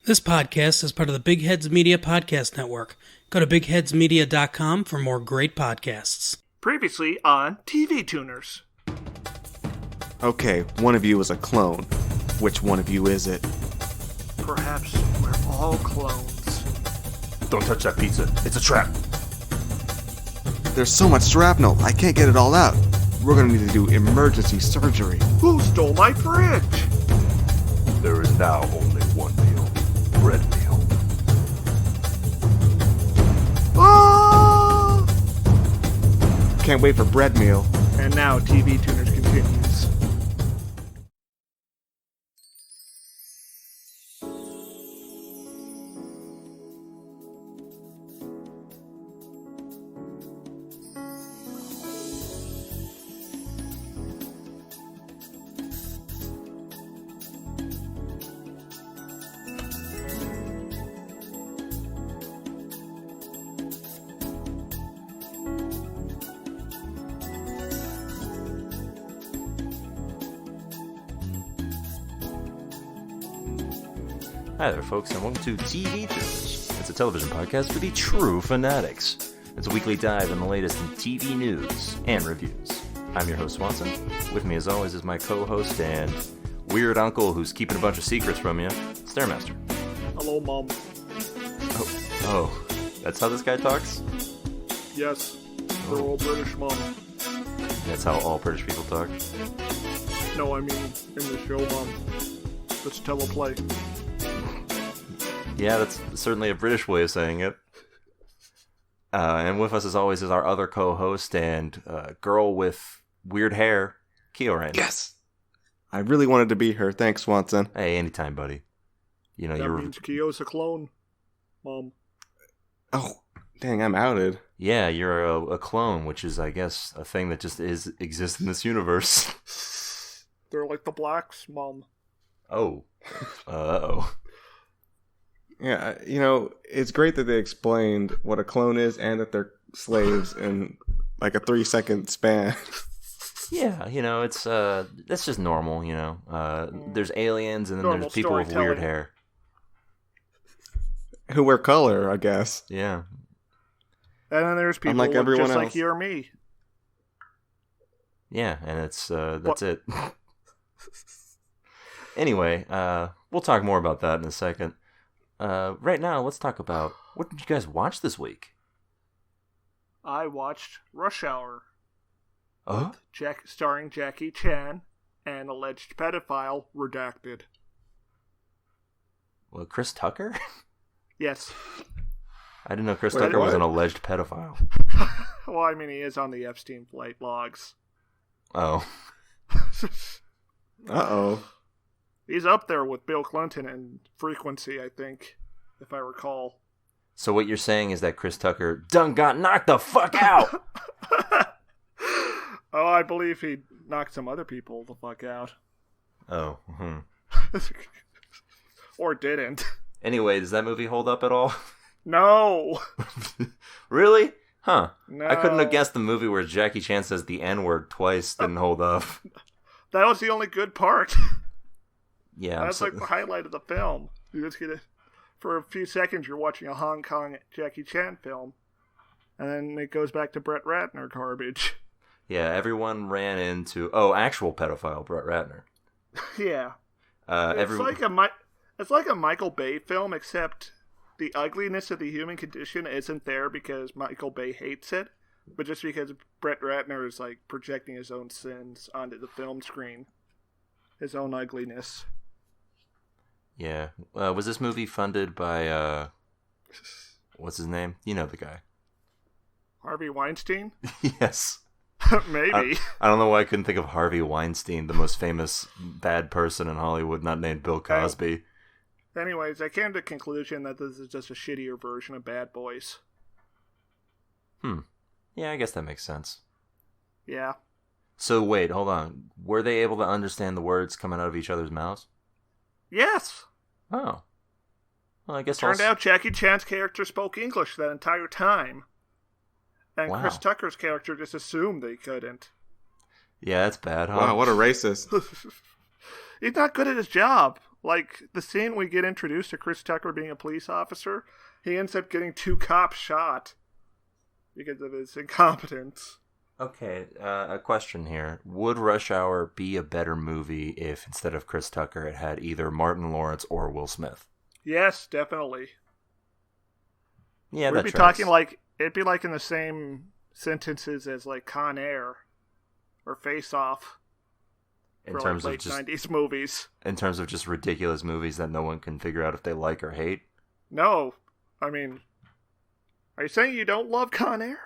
This podcast is part of the Big Heads Media Podcast Network. Go to bigheadsmedia.com for more great podcasts. Previously on TV Tuners. Okay, one of you is a clone. Which one of you is it? Perhaps we're all clones. Don't touch that pizza. It's a trap. There's so much shrapnel, I can't get it all out. We're gonna need to do emergency surgery. Who stole my fridge? There is now only one meal. Bread meal. Ah! Can't wait for bread meal. And now TV Tuners continues. Hi there, folks, and welcome to TV Tuners. It's a television podcast for the true fanatics. It's a weekly dive in the latest in TV news and reviews. I'm your host, Swanson. With me, as always, is my co-host and weird uncle who's keeping a bunch of secrets from you, Stairmaster. Hello, Mom. Oh, that's how this guy talks? Yes, they're all British, Mom. That's how all British people talk? No, I mean in the show, Mom. Let's teleplay. Yeah, that's certainly a British way of saying it. And with us, as always, is our other co-host and girl with weird hair, Kioran. Yes! I really wanted to be her. Thanks, Swanson. Hey, anytime, buddy. You know, That means Kio's a clone, Mom. Oh, dang, I'm outed. Yeah, you're a clone, which is, I guess, a thing that just exists in this universe. They're like the blacks, Mom. Oh. Uh-oh. Yeah, you know, it's great that they explained what a clone is and that they're slaves in like a 3-second span. Yeah, you know, it's that's just normal, you know. There's aliens and then Normal there's people with weird storytelling. hair. Who wear color, I guess. Yeah. And then there's people Unlike who look everyone just like else. you or me. Yeah, and it's that's it. Anyway, we'll talk more about that in a second. Right now, let's talk about what did you guys watch this week? I watched Rush Hour, Oh? starring Jackie Chan and alleged pedophile redacted. Well, Chris Tucker? Yes. I didn't know Chris Wait, Tucker was what? an alleged pedophile. Well, I mean, he is on the Epstein flight logs. Oh. Uh-oh. He's up there with Bill Clinton in frequency, I think, if I recall. So what you're saying is that Chris Tucker done got knocked the fuck out! Oh, I believe he knocked some other people the fuck out. Oh. Or didn't. Anyway, does that movie hold up at all? No! Really? Huh. No. I couldn't have guessed the movie where Jackie Chan says the N-word twice didn't hold up. That was the only good part. Yeah. That's like the highlight of the film. You just get it. For a few seconds, you're watching a Hong Kong Jackie Chan film. And then it goes back to Brett Ratner garbage. Yeah, everyone ran into... actual pedophile Brett Ratner. Yeah. It's like a Michael Bay film, except the ugliness of the human condition isn't there because Michael Bay hates it, but just because Brett Ratner is like projecting his own sins onto the film screen, his own ugliness. Yeah. Was this movie funded by, what's his name? You know the guy. Harvey Weinstein? Yes. Maybe. I don't know why I couldn't think of Harvey Weinstein, the most famous bad person in Hollywood, not named Bill Cosby. Anyways, I came to the conclusion that this is just a shittier version of Bad Boys. Yeah, I guess that makes sense. Yeah. So wait, hold on. Were they able to understand the words coming out of each other's mouths? Yes! Oh. Well, I guess Turned out Jackie Chan's character spoke English that entire time. And Wow. Chris Tucker's character just assumed they couldn't. Yeah, that's bad, huh? Wow, what a racist. He's not good at his job. Like, the scene we get introduced to Chris Tucker being a police officer, he ends up getting 2 cops shot because of his incompetence. Okay, a question here. Would Rush Hour be a better movie if instead of Chris Tucker it had either Martin Lawrence or Will Smith? Yes, definitely. Yeah, We'd be talking like, it'd be like in the same sentences as like Con Air or Face Off. In terms like of just 90s movies. In terms of just ridiculous movies that no one can figure out if they like or hate? No. I mean, are you saying you don't love Con Air?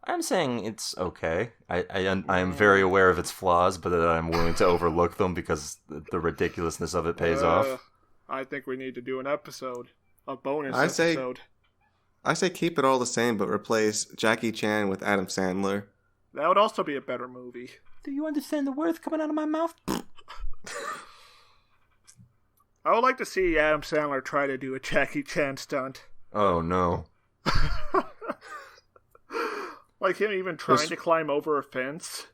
I'm saying it's okay. I am very aware of its flaws, but that I'm willing to overlook them because the ridiculousness of it pays off. I think we need to do an episode. A bonus I episode. say keep it all the same, but replace Jackie Chan with Adam Sandler. That would also be a better movie. Do you understand the words coming out of my mouth? I would like to see Adam Sandler try to do a Jackie Chan stunt. Oh, no. Like him even trying to climb over a fence.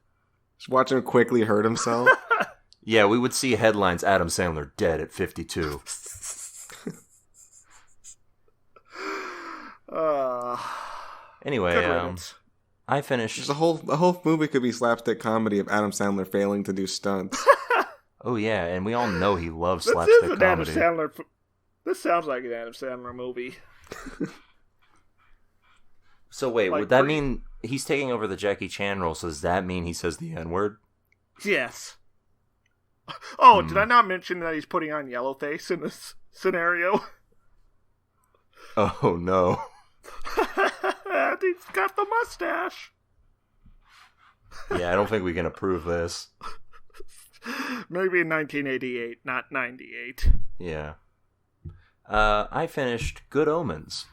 Just watch him quickly hurt himself. Yeah, we would see headlines, Adam Sandler dead at 52. Anyway, I finished... Just the whole movie could be slapstick comedy of Adam Sandler failing to do stunts. Oh, yeah, and we all know he loves slapstick comedy. This sounds like an Adam Sandler movie. So wait, would that mean he's taking over the Jackie Chan role, so does that mean he says the N-word? Yes. Oh, did I not mention that he's putting on yellowface in this scenario? Oh, no. He's got the mustache. Yeah, I don't think we can approve this. Maybe in 1988, not 98. Yeah. I finished Good Omens,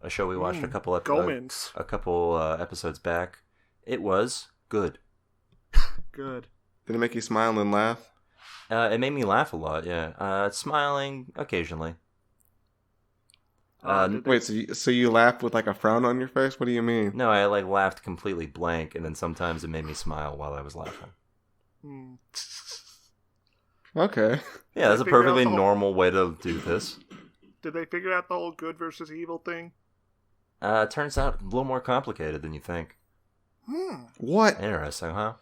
a show we watched a couple episodes back. It was good. Good. Did it make you smile and laugh? It made me laugh a lot, yeah. Smiling occasionally. Wait, so you laughed with like a frown on your face? What do you mean? No, I laughed completely blank, and then sometimes it made me smile while I was laughing. Okay. Yeah, that's a perfectly normal way to do this. Did they figure out the whole good versus evil thing? It turns out a little more complicated than you think. What? Interesting, huh?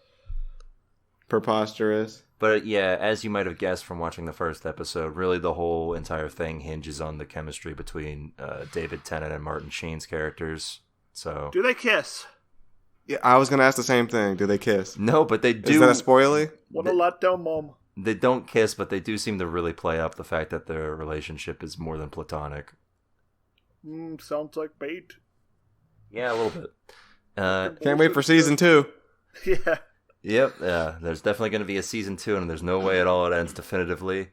Preposterous. But yeah, as you might have guessed from watching the first episode, really the whole entire thing hinges on the chemistry between David Tennant and Martin Sheen's characters. So, do they kiss? Yeah, I was gonna ask the same thing. Do they kiss? No, but they do. Is that a spoiler? What a letdown, Mom. They don't kiss, but they do seem to really play up the fact that their relationship is more than platonic. Sounds like bait. Yeah, a little bit. Can't wait for season 2. Yeah. Yep, yeah. There's definitely going to be a season 2, and there's no way at all it ends definitively.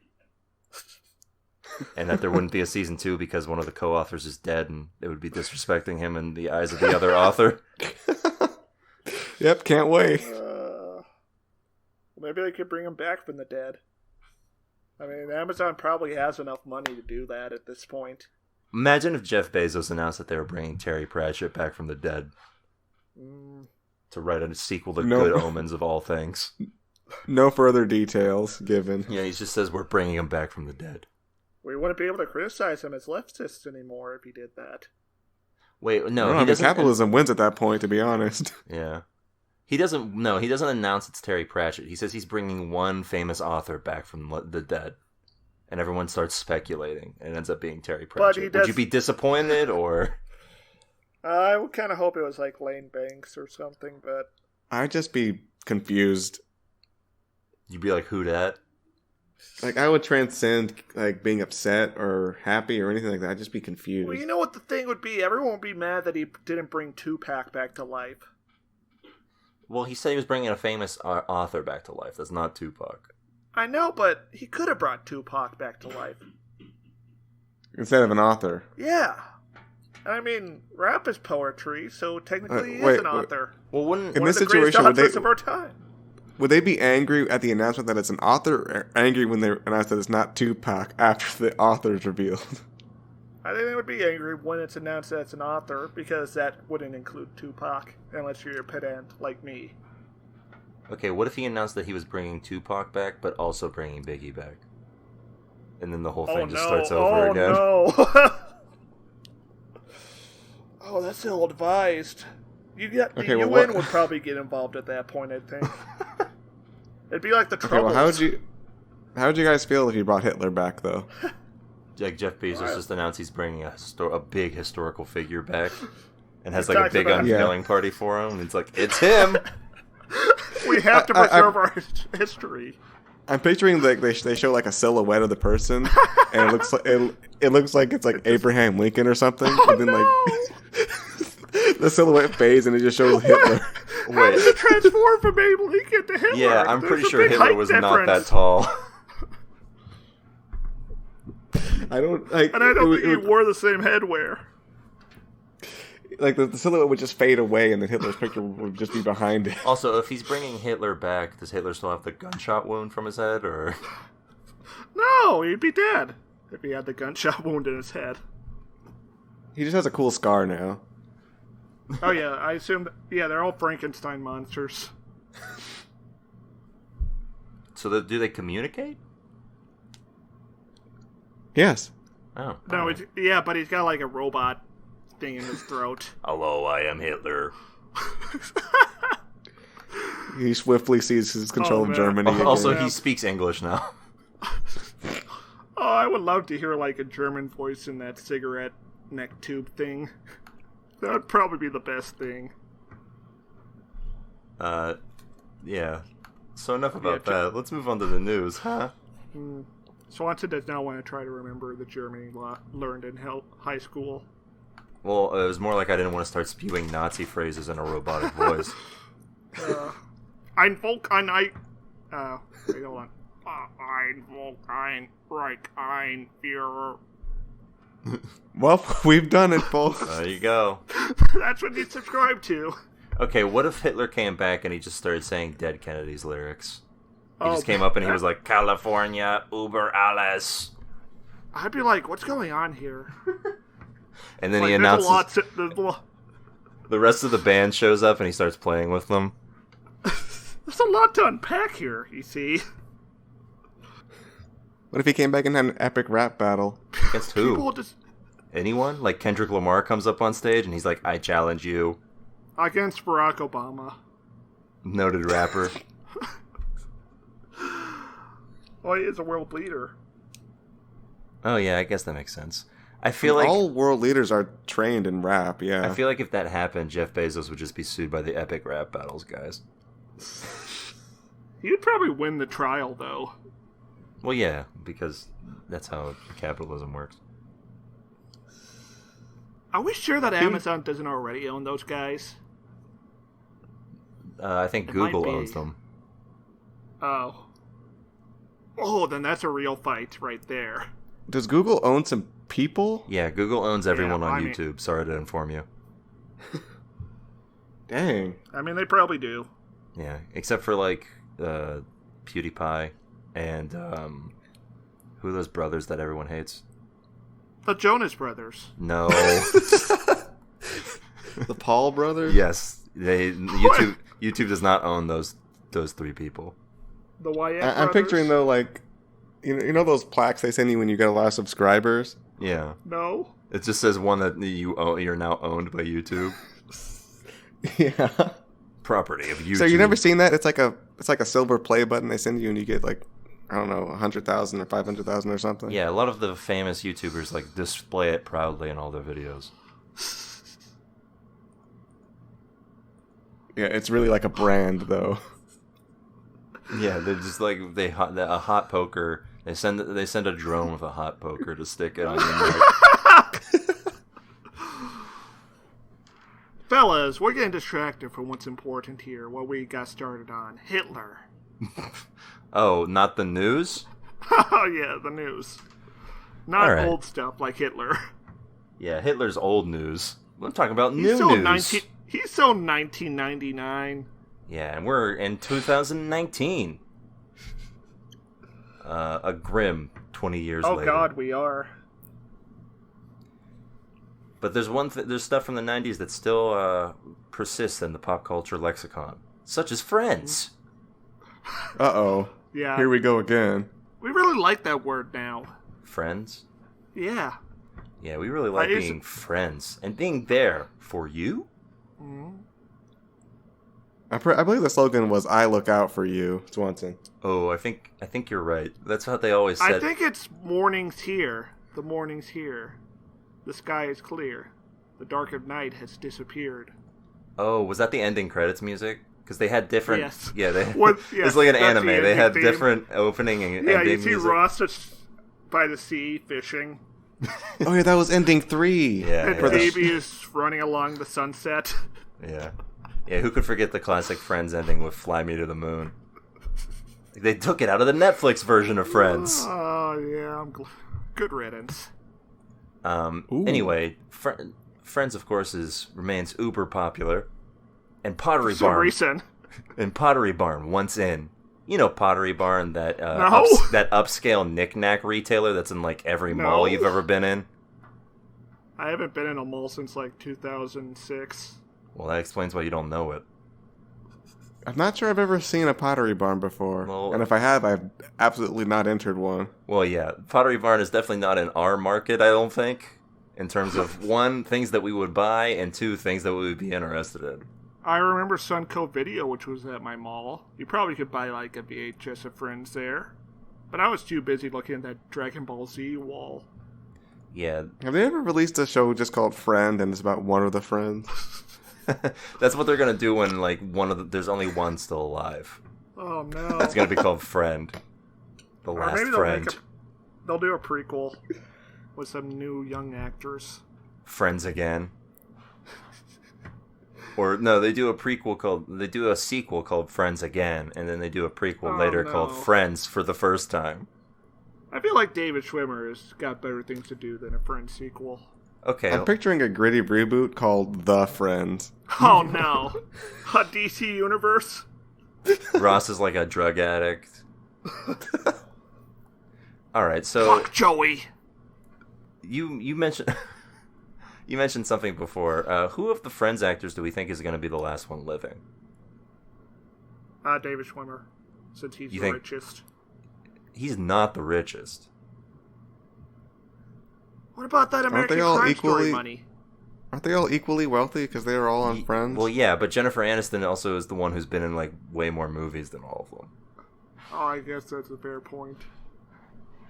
And that there wouldn't be a season 2 because one of the co-authors is dead, and it would be disrespecting him in the eyes of the other author. Yep, can't wait. Maybe they could bring him back from the dead. I mean, Amazon probably has enough money to do that at this point. Imagine if Jeff Bezos announced that they were bringing Terry Pratchett back from the dead. To write a sequel to Good Omens of all things. No further details given. Yeah, he just says we're bringing him back from the dead. We wouldn't be able to criticize him as leftists anymore if he did that. Wait, no. He doesn't, capitalism wins at that point, to be honest. Yeah. He doesn't announce it's Terry Pratchett. He says he's bringing one famous author back from the dead. And everyone starts speculating. And it ends up being Terry Pratchett. Would you be disappointed, or... I would kind of hope it was like Lane Banks or something, but... I'd just be confused. You'd be like, who dat? Like, I would transcend, like, being upset or happy or anything like that. I'd just be confused. Well, you know what the thing would be? Everyone would be mad that he didn't bring Tupac back to life. Well, he said he was bringing a famous author back to life. That's not Tupac. I know, but he could have brought Tupac back to life. Instead of an author. Yeah. I mean, rap is poetry, so technically he is an author. Well, wouldn't... In this situation, of our time. Would they be angry at the announcement that it's an author, or angry when they announce that it's not Tupac after the author is revealed? I think they would be angry when it's announced that it's an author, because that wouldn't include Tupac, unless you're a pedant like me. Okay, what if he announced that he was bringing Tupac back, but also bringing Biggie back? And then the whole Oh thing just no! starts over Oh again. no! Oh, that's ill-advised. The Okay, well, UN what- would probably get involved at that point, I think. It'd be like the Okay, Troubles. well, how'd you guys feel if you brought Hitler back, though? Like Jeff Bezos just announced he's bringing a big historical figure back, and has He like a talks big about- unveiling party for him. And it's like, it's him. We have to preserve our history. I'm picturing like they show like a silhouette of the person, and it looks like it's like Abraham Lincoln or something, and then like the silhouette fades and it just shows Hitler. How did it transform from Abe Lincoln to Hitler? Yeah, I'm There's pretty a sure big Hitler height was not that difference. tall. I don't like. And I don't it think he would- wore the same headwear. like the silhouette would just fade away, and then Hitler's picture would just be behind it. Also, if he's bringing Hitler back, does Hitler still have the gunshot wound from his head, or? No, he'd be dead if he had the gunshot wound in his head. He just has a cool scar now. Oh yeah, I assume. Yeah, they're all Frankenstein monsters. So do they communicate? Yes. Oh. No, yeah, but he's got like a robot thing in his throat. Hello, I am Hitler. He swiftly seizes control Oh, of man. Germany. Also, Yeah. he speaks English now. Oh, I would love to hear like a German voice in that cigarette neck tube thing. That would probably be the best thing. Yeah. So enough about Yeah, that. Let's move on to the news, huh? Swanson does not want to try to remember the German learned in high school. Well, it was more like I didn't want to start spewing Nazi phrases in a robotic voice. Ein Volk, wait, hold on. Ein Volk, ein Reich, ein Führer. Well, we've done it, folks. There you go. That's what you subscribe to. Okay, what if Hitler came back and he just started saying Dead Kennedy's lyrics? He Oh, just came up and he was like, California, Uber alles. I'd be like, what's going on here? And then Like, he there's a announces, lot the rest of the band shows up and he starts playing with them. there's a lot to unpack here, you see. What if he came back and had an epic rap battle? Against who? People just Anyone? Like Kendrick Lamar comes up on stage and he's like, I challenge you. against Barack Obama. Noted rapper. Oh, he is a world leader. Oh yeah, I guess that makes sense. I feel like all world leaders are trained in rap. Yeah. I feel like if that happened, Jeff Bezos would just be sued by the epic rap battles guys. He'd probably win the trial, though. Well, yeah, because that's how capitalism works. Are we sure that Amazon doesn't already own those guys? I think It might Google be. owns them. Oh. Oh, then that's a real fight right there. Does Google own some people? Yeah, Google owns everyone Yeah, on I mean- YouTube. Sorry to inform you. Dang. I mean, they probably do. Yeah, except for like PewDiePie and who are those brothers that everyone hates? The Jonas Brothers. No. The Paul brothers? Yes, YouTube does not own those three people. The Wyatt I'm Brothers. picturing though, like, you know those plaques they send you when you get a lot of subscribers? Yeah, No. it just says one that you're now owned by YouTube. Yeah. Property of YouTube. So you never seen that? It's like a silver play button they send you, and you get like, I don't know, 100,000 or 500,000 or something. Yeah, a lot of the famous YouTubers like display it proudly in all their videos. Yeah, it's really like a brand though. Yeah, they're just like a hot poker. They send a drone with a hot poker to stick it on your neck. Fellas, we're getting distracted from what's important here, what we got started on. Hitler. Oh, not the news? Oh, yeah, the news. Not All right. old stuff like Hitler. Yeah, Hitler's old news. I'm talking about new He's so news. He's so 1999. Yeah, and we're in 2019. A grim 20 years Oh, later. God, we are. But there's stuff from the 90s that still persists in the pop culture lexicon, such as Friends. Uh-oh. Yeah. Here we go again. We really like that word now. friends. Yeah. Yeah, we really like being friends and being there for you. Mm-hmm. I believe the slogan was "I look out for you," Swanson. Oh, I think you're right. That's what they always said. I think it's morning's here. The morning's here. The sky is clear. The dark of night has disappeared. Oh, was that the ending credits music? Because they had different. Yes. Yeah, Yes, it's like an anime. the They had theme. different opening and ending Yeah, you see music. Ross just by the sea fishing. Oh yeah, that was ending 3. Yeah, And yeah. Baby is running along the sunset. Yeah. Yeah, who could forget the classic Friends ending with Fly Me to the Moon? They took it out of the Netflix version of Friends. Oh, yeah. Good riddance. Anyway, Friends, of course, remains uber popular. And Pottery For some Barn. reason. And Pottery Barn, once in. You know Pottery Barn, that No. that upscale knick-knack retailer that's in like every mall you've ever been in? I haven't been in a mall since like 2006. Well, that explains why you don't know it. I'm not sure I've ever seen a Pottery Barn before, Well, and if I have, I've absolutely not entered one. Well, yeah, Pottery Barn is definitely not in our market, I don't think, in terms of, one, things that we would buy, and two, things that we would be interested in. I remember Sunco Video, which was at my mall. You probably could buy like a VHS of Friends there. But I was too busy looking at that Dragon Ball Z wall. Yeah, Have they ever released a show just called Friend, and it's about one of the friends? that's what they're gonna do when, like, there's only one still alive. Oh no. It's gonna be called Friend. The Or Last maybe Friend. they'll do a prequel with some new young actors. Friends Again. Or, no, they do a sequel called Friends Again, and then they do a prequel later called no. Friends for the first time. I feel like David Schwimmer has got better things to do than a Friends sequel. Okay. I'm picturing a gritty reboot called The Friends. Oh no. A DC universe? Ross is like a drug addict. Alright, so Fuck Joey. you mentioned you mentioned something before. Who of the Friends actors do we think is going to be the last one living? David Schwimmer, since he's You the think- richest. He's not the richest. What about that American they all Crime equally- Story money? Aren't they all equally wealthy because they are all on Friends? Well, yeah, but Jennifer Aniston also is the one who's been in like way more movies than all of them. Oh, I guess that's a fair point.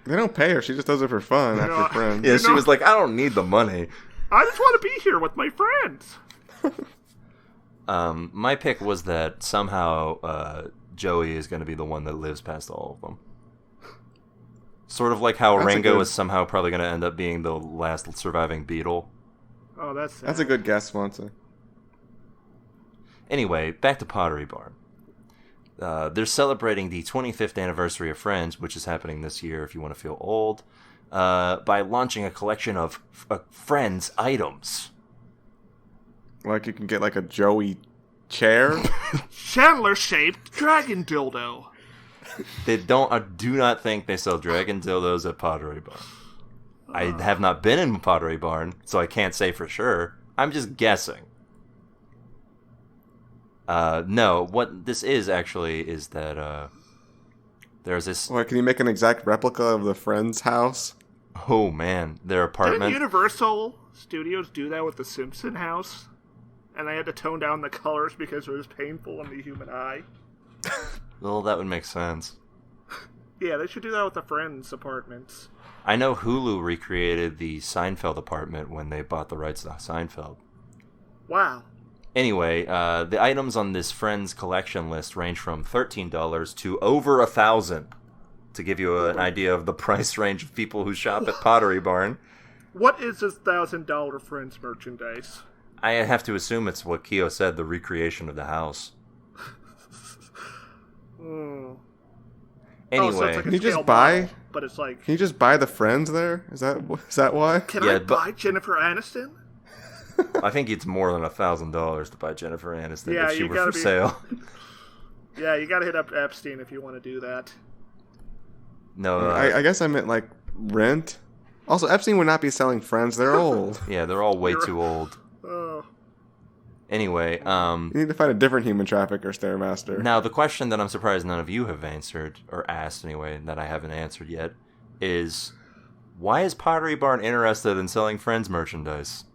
They don't pay her. She just does it for fun know, after Friends. Yeah, she was like, I don't need the money. I just want to be here with my friends. My pick was that somehow Joey is going to be the one that lives past all of them. Sort of like how That's a Ringo good- is somehow probably going to end up being the last surviving Beatle. Oh, that's sad. That's a good guess, Swanson. Anyway, back to Pottery Barn. They're celebrating the 25th anniversary of Friends, which is happening this year if you want to feel old, by launching a collection of Friends items. Like you can get like a Joey chair. Chandler-shaped dragon dildo. They do not think they sell dragon dildos at Pottery Barn. I have not been in Pottery Barn, so I can't say for sure. I'm just guessing. No, what this is actually is that there's this. Or can you make an exact replica of the Friends house? Oh man, their Didn't apartment. Universal Studios do that with the Simpson house? And they had to tone down the colors because it was painful in the human eye. Well, that would make sense. Yeah, they should do that with the Friends apartments. I know Hulu recreated the Seinfeld apartment when they bought the rights to Seinfeld. Wow. Anyway, the items on this Friends collection list range from $13 to over $1,000. To give you an idea of the price range of people who shop at Pottery Barn. What is this $1,000 Friends merchandise? I have to assume it's what Keo said, the recreation of the house. Oh, Anyway, so it's like a Can you just scale buy- model, but it's like, Can you just buy the Friends there? Is that why? can Yeah, I but- buy Jennifer Aniston? I think it's more than $1,000 to buy Jennifer Aniston Yeah, if she you were gotta for be- sale. Yeah, you gotta hit up Epstein if you want to do that. No, I guess I meant like rent. Also, Epstein would not be selling Friends. They're old. yeah, they're all way You're- too old. Oh, Anyway, You need to find a different human trafficker, Stairmaster. now the question that I'm surprised none of you have answered, or asked anyway, that I haven't answered yet, is Why is Pottery Barn interested in selling Friends merchandise?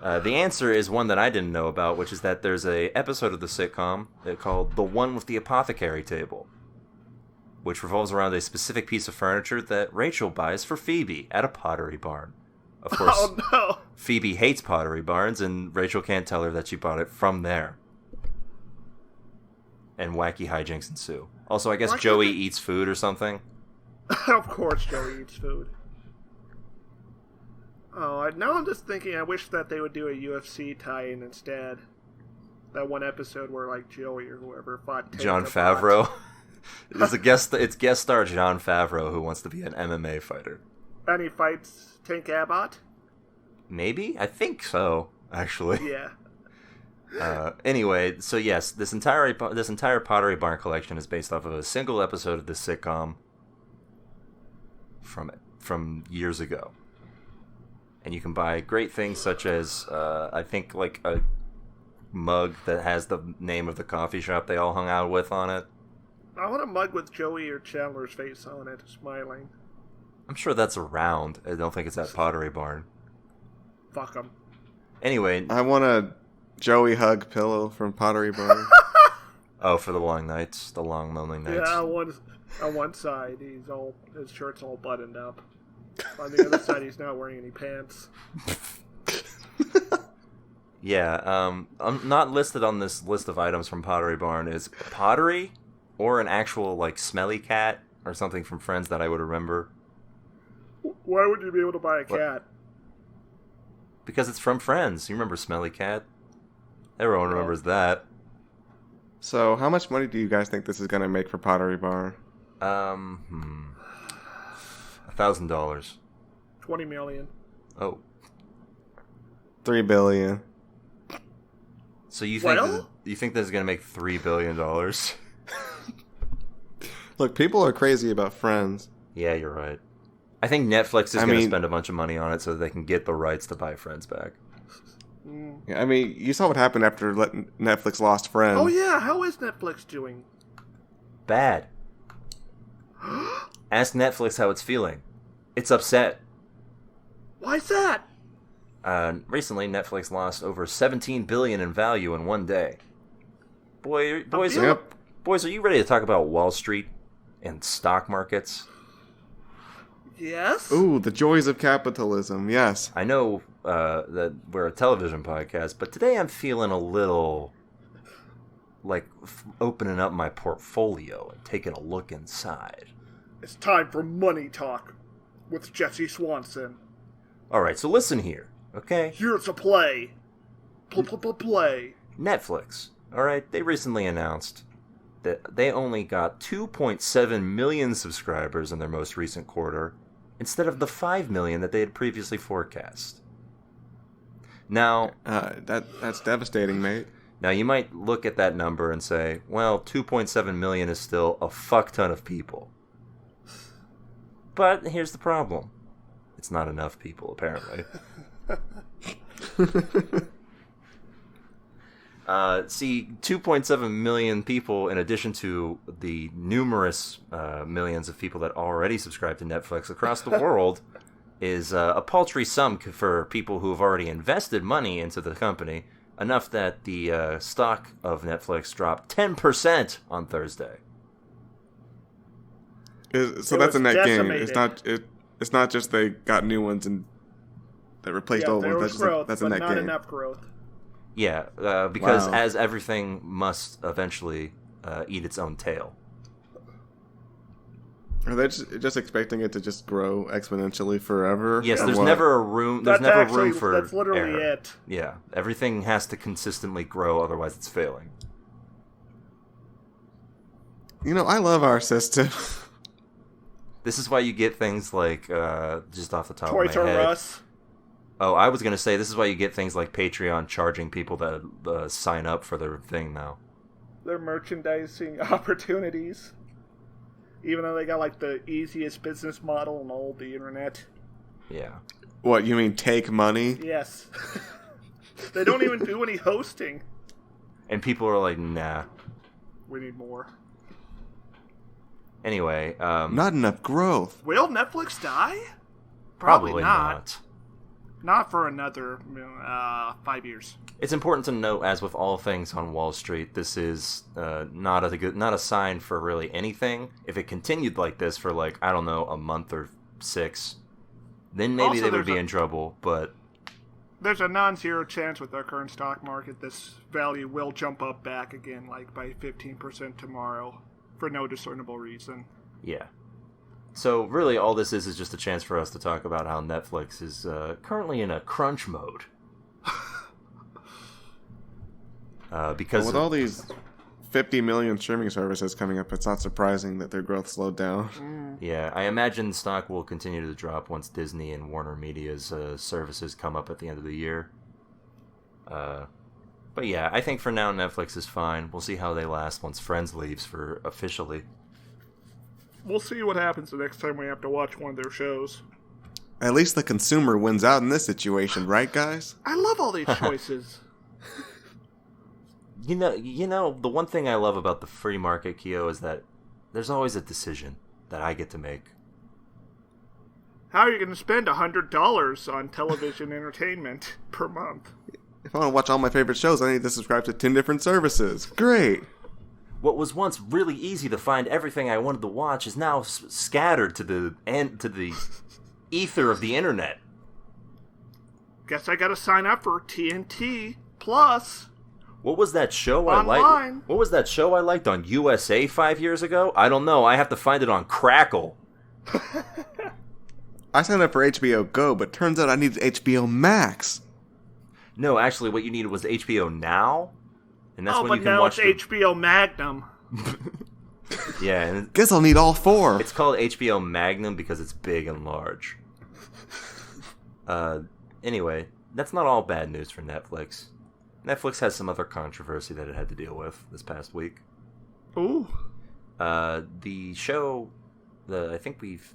The answer is one that I didn't know about, which is that there's a episode of the sitcom called The One with the Apothecary Table, which revolves around a specific piece of furniture that Rachel buys for Phoebe at a Pottery Barn. Of course, Oh no! Phoebe hates Pottery Barns, and Rachel can't tell her that she bought it from there. And wacky hijinks ensue. Also, I guess Joey eats food or something. Of course, Joey eats food. Oh, now I'm just thinking. I wish that they would do a UFC tie-in instead. That one episode where like Joey or whoever fought Jon Favreau. It's guest star Jon Favreau who wants to be an MMA fighter. And he fights Tank Abbott. Maybe? I think so, actually. Yeah. Anyway, so yes, this entire Pottery Barn collection is based off of a single episode of this sitcom from years ago. And you can buy great things such as, I think, like a mug that has the name of the coffee shop they all hung out with on it. I want a mug with Joey or Chandler's face on it, smiling. I'm sure that's around. I don't think it's at Pottery Barn. Fuck them. Anyway. I want a Joey hug pillow from Pottery Barn. Oh, for the long nights. The long, lonely nights. Yeah, on one side, his shirt's all buttoned up. On the other side, he's not wearing any pants. Yeah, I'm not listed on this list of items from Pottery Barn. Is pottery or an actual, like, smelly cat or something from Friends that I would remember? Why would you be able to buy a cat? Because it's from Friends. You remember Smelly Cat? Everyone remembers that. So, how much money do you guys think this is going to make for Pottery Barn? $1,000. $20 million. Oh. $3 billion. So you think this is going to make $3 billion? Look, people are crazy about Friends. Yeah, you're right. I think Netflix is going to spend a bunch of money on it so they can get the rights to buy Friends back. Yeah, I mean, you saw what happened after Netflix lost Friends. Oh yeah, how is Netflix doing? Bad. Ask Netflix how it's feeling. It's upset. Why's that? Recently, Netflix lost over $17 billion in value in one day. Boys, are you ready to talk about Wall Street and stock markets? Yes. Ooh, the joys of capitalism. Yes. I know that we're a television podcast, but today I'm feeling a little like opening up my portfolio and taking a look inside. It's time for Money Talk with Jesse Swanson. All right, so listen here, okay? Here's a play. Play. Netflix, all right? They recently announced that they only got 2.7 million subscribers in their most recent quarter instead of the 5 million that they had previously forecast. Now, that's devastating, mate. Now, you might look at that number and say, well, 2.7 million is still a fuck ton of people. But here's the problem. It's not enough people, apparently. See, 2.7 million people, in addition to the numerous millions of people that already subscribe to Netflix across the world, is a paltry sum for people who have already invested money into the company, enough that the stock of Netflix dropped 10% on Thursday. So that's a net gain. It's not just they got new ones and that replaced old ones. That's growth, that's a net not gain. enough growth. Yeah, because as everything must eventually eat its own tail. Are they just expecting it to just grow exponentially forever? Yes, there's never a room. There's never room for That's literally error. it. Yeah, everything has to consistently grow, otherwise it's failing. You know, I love our system. This is why you get things like, just off the top Toys of my R head. Us. Oh, I was going to say, this is why you get things like Patreon charging people that sign up for their thing now. Their merchandising opportunities. Even though they got like the easiest business model on all the internet. Yeah. What, you mean take money? Yes. They don't even do any hosting. And people are like, nah. We need more. Anyway, Not enough growth. Will Netflix die? probably not. Not for another 5 years. It's important to note, as with all things on Wall Street, this is not a sign for really anything. If it continued like this for I don't know, a month or 6, then maybe Also, they would be in trouble. But there's a non-zero chance with our current stock market this value will jump up back again, by 15% tomorrow, for no discernible reason. yeah. So really, all this is just a chance for us to talk about how Netflix is currently in a crunch mode. Because With all these 50 million streaming services coming up, it's not surprising that their growth slowed down. Yeah, I imagine stock will continue to drop once Disney and Warner Media's services come up at the end of the year. But yeah, I think for now Netflix is fine. We'll see how they last once Friends leaves for officially. We'll see what happens the next time we have to watch one of their shows. At least the consumer wins out in this situation, right, guys? I love all these choices. You know, the one thing I love about the free market, Kyo, is that there's always a decision that I get to make. How are you going to spend $100 on television entertainment per month? If I want to watch all my favorite shows, I need to subscribe to 10 different services. Great! What was once really easy to find everything I wanted to watch is now scattered to the ether of the internet. Guess I gotta sign up for TNT Plus. What was that show I Online. liked? What was that show I liked on USA 5 years ago? I don't know. I have to find it on Crackle. I signed up for HBO Go, but turns out I needed HBO Max. No, actually, what you needed was HBO Now, and that's when but you can now watch it's HBO Magnum. Yeah, and Guess I'll need all 4. it's called HBO Magnum because it's big and large. Anyway, that's not all bad news for Netflix. Netflix has some other controversy that it had to deal with this past week. Ooh. The show that I think we've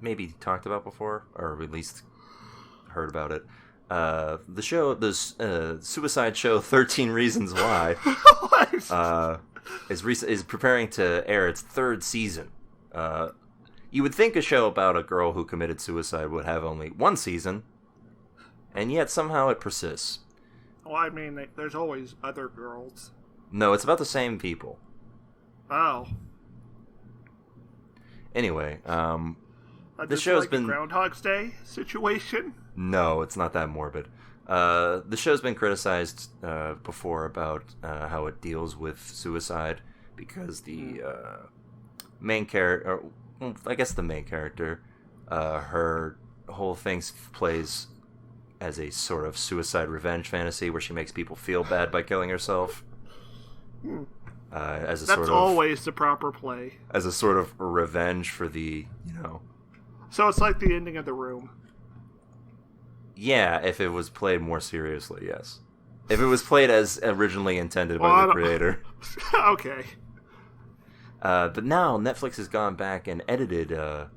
maybe talked about before, or at least heard about it. The Suicide Show 13 Reasons Why is preparing to air its 3rd season. You would think a show about a girl who committed suicide would have only 1 season, and yet somehow it persists. Well, I mean, there's always other girls. No, it's about the same people. Oh. Anyway, the Just show's like been... a Groundhog's Day situation? No, it's not that morbid. The show's been criticized before about how it deals with suicide because the main character, I guess the main character, her whole thing plays as a sort of suicide revenge fantasy where she makes people feel bad by killing herself. As a That's sort of, always the proper play. as a sort of revenge for the, So it's like the ending of The Room. Yeah, if it was played more seriously, yes. If it was played as originally intended Well, by the creator. Okay. But now Netflix has gone back and edited a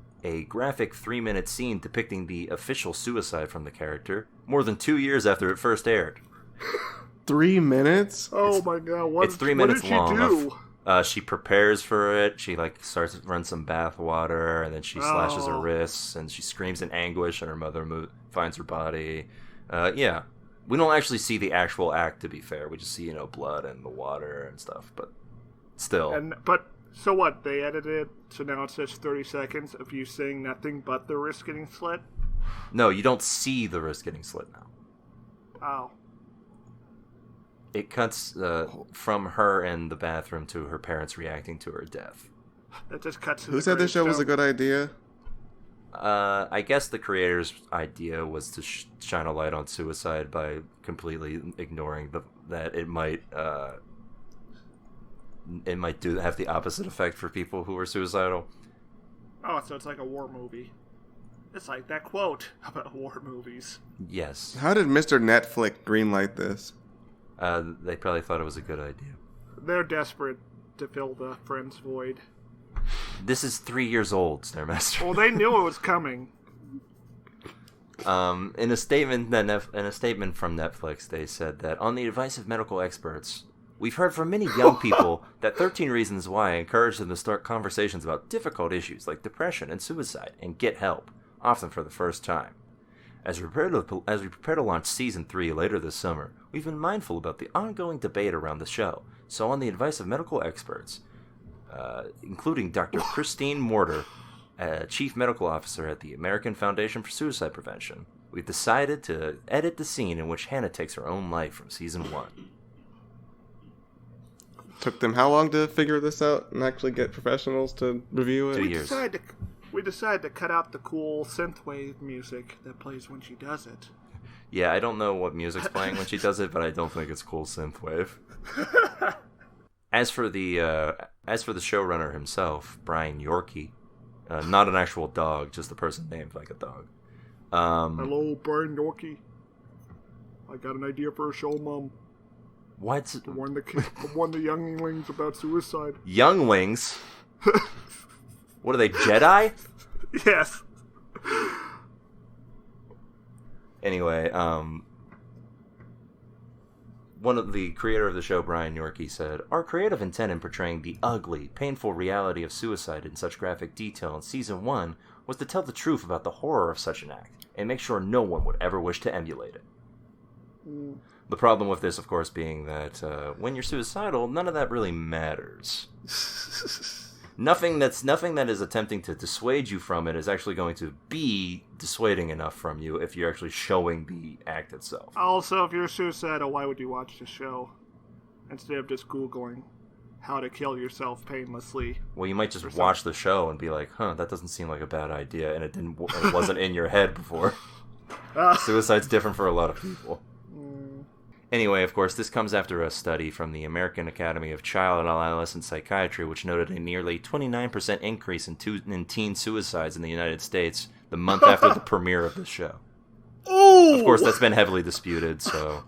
graphic 3-minute scene depicting the official suicide from the character more than 2 years after it first aired. 3 minutes? Oh my god, It's 3 minutes what did long. she do? She prepares for it. She starts to run some bath water, and then she slashes her wrists, and she screams in anguish, and her mother finds her body. Yeah, we don't actually see the actual act. To be fair, we just see blood and the water and stuff. But still, So what? They edited it, so now it says 30 seconds of you saying nothing but the wrist getting slit? no, you don't see the wrist getting slit now. Oh. It cuts from her in the bathroom to her parents reacting to her death. That just cuts to Who the said this show was a gravestone. good idea? I guess the creator's idea was to shine a light on suicide by completely ignoring that it might have the opposite effect for people who are suicidal. Oh, so it's like a war movie. It's like that quote about war movies. Yes. How did Mr. Netflix greenlight this? They probably thought it was a good idea. They're desperate to fill the Friends void. This is 3 years old, Stairmaster. Well, they knew it was coming. In a statement from Netflix, they said that on the advice of medical experts, We've heard from many young people that 13 Reasons Why encouraged them to start conversations about difficult issues like depression and suicide and get help, often for the first time. As we prepare to launch Season 3 later this summer, we've been mindful about the ongoing debate around the show, so on the advice of medical experts, including Dr. Christine Morter, Chief Medical Officer at the American Foundation for Suicide Prevention, we've decided to edit the scene in which Hannah takes her own life from Season 1. Took them how long to figure this out and actually get professionals to review it? 2 years. We decided to cut out the cool synthwave music that plays when she does it. Yeah, I don't know what music's playing when she does it, but I don't think it's cool synthwave. As for the showrunner himself, Brian Yorkie, not an actual dog, just a person named like a dog. Hello, Brian Yorkie. I got an idea for a show, Mom. What? To warn the younglings about suicide. Younglings? What are they, Jedi? Yes. Anyway, one of the creator of the show, Brian Yorkie, said, "Our creative intent in portraying the ugly, painful reality of suicide in such graphic detail in Season 1 was to tell the truth about the horror of such an act, and make sure no one would ever wish to emulate it." The problem with this, of course, being that when you're suicidal, none of that really matters. Nothing that is attempting to dissuade you from it is actually going to be dissuading enough from you if you're actually showing the act itself. Also, if you're suicidal, why would you watch the show instead of just Googling how to kill yourself painlessly? Well, you might just watch the show and be like, that doesn't seem like a bad idea, and it wasn't in your head before. Suicide's different for a lot of people. Anyway, of course, this comes after a study from the American Academy of Child and Adolescent Psychiatry, which noted a nearly 29% increase in teen suicides in the United States the month after the premiere of the show. Oh! Of course, that's been heavily disputed, so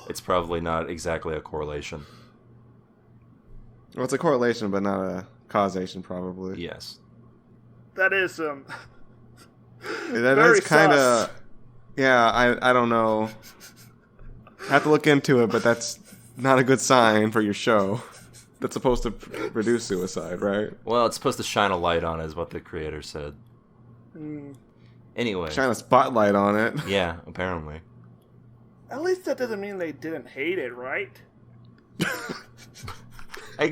it's probably not exactly a correlation. Well, it's a correlation, but not a causation, probably. Yes. That is, that very is kind sus. of... Yeah, I don't know. I have to look into it, but that's not a good sign for your show. That's supposed to reduce suicide, right? Well, it's supposed to shine a light on it, is what the creator said. Anyway. Shine a spotlight on it. Yeah, apparently. At least that doesn't mean they didn't hate it, right? I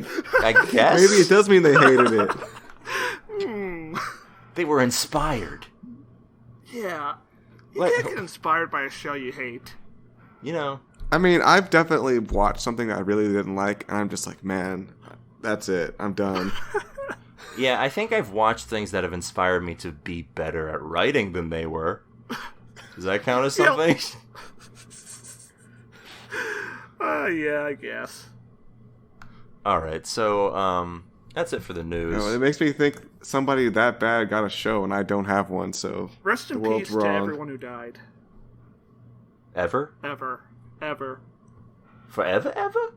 guess. Maybe it does mean they hated it. They were inspired. Yeah. You can't get inspired by a show you hate. You know. I mean, I've definitely watched something that I really didn't like, and I'm just like, man, that's it. I'm done. Yeah, I think I've watched things that have inspired me to be better at writing than they were. Does that count as something? Yeah, I guess. Alright, so, that's it for the news. You know, it makes me think somebody that bad got a show, and I don't have one, so Rest in the world's peace to wrong. everyone who died. Ever? Ever. Forever, ever?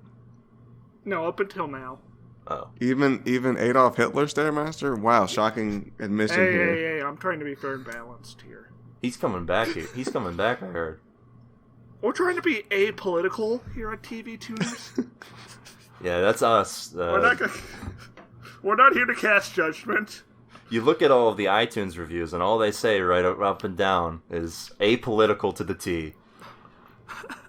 No, up until now. Oh. Even Adolf Hitler, Stairmaster? Wow, shocking admission here. Hey, I'm trying to be fair and balanced here. He's coming back here. He's coming back, I heard. We're trying to be apolitical here on TV Tuners. Yeah, that's us. We're not here to cast judgment. You look at all of the iTunes reviews, and all they say right up and down is apolitical to the T.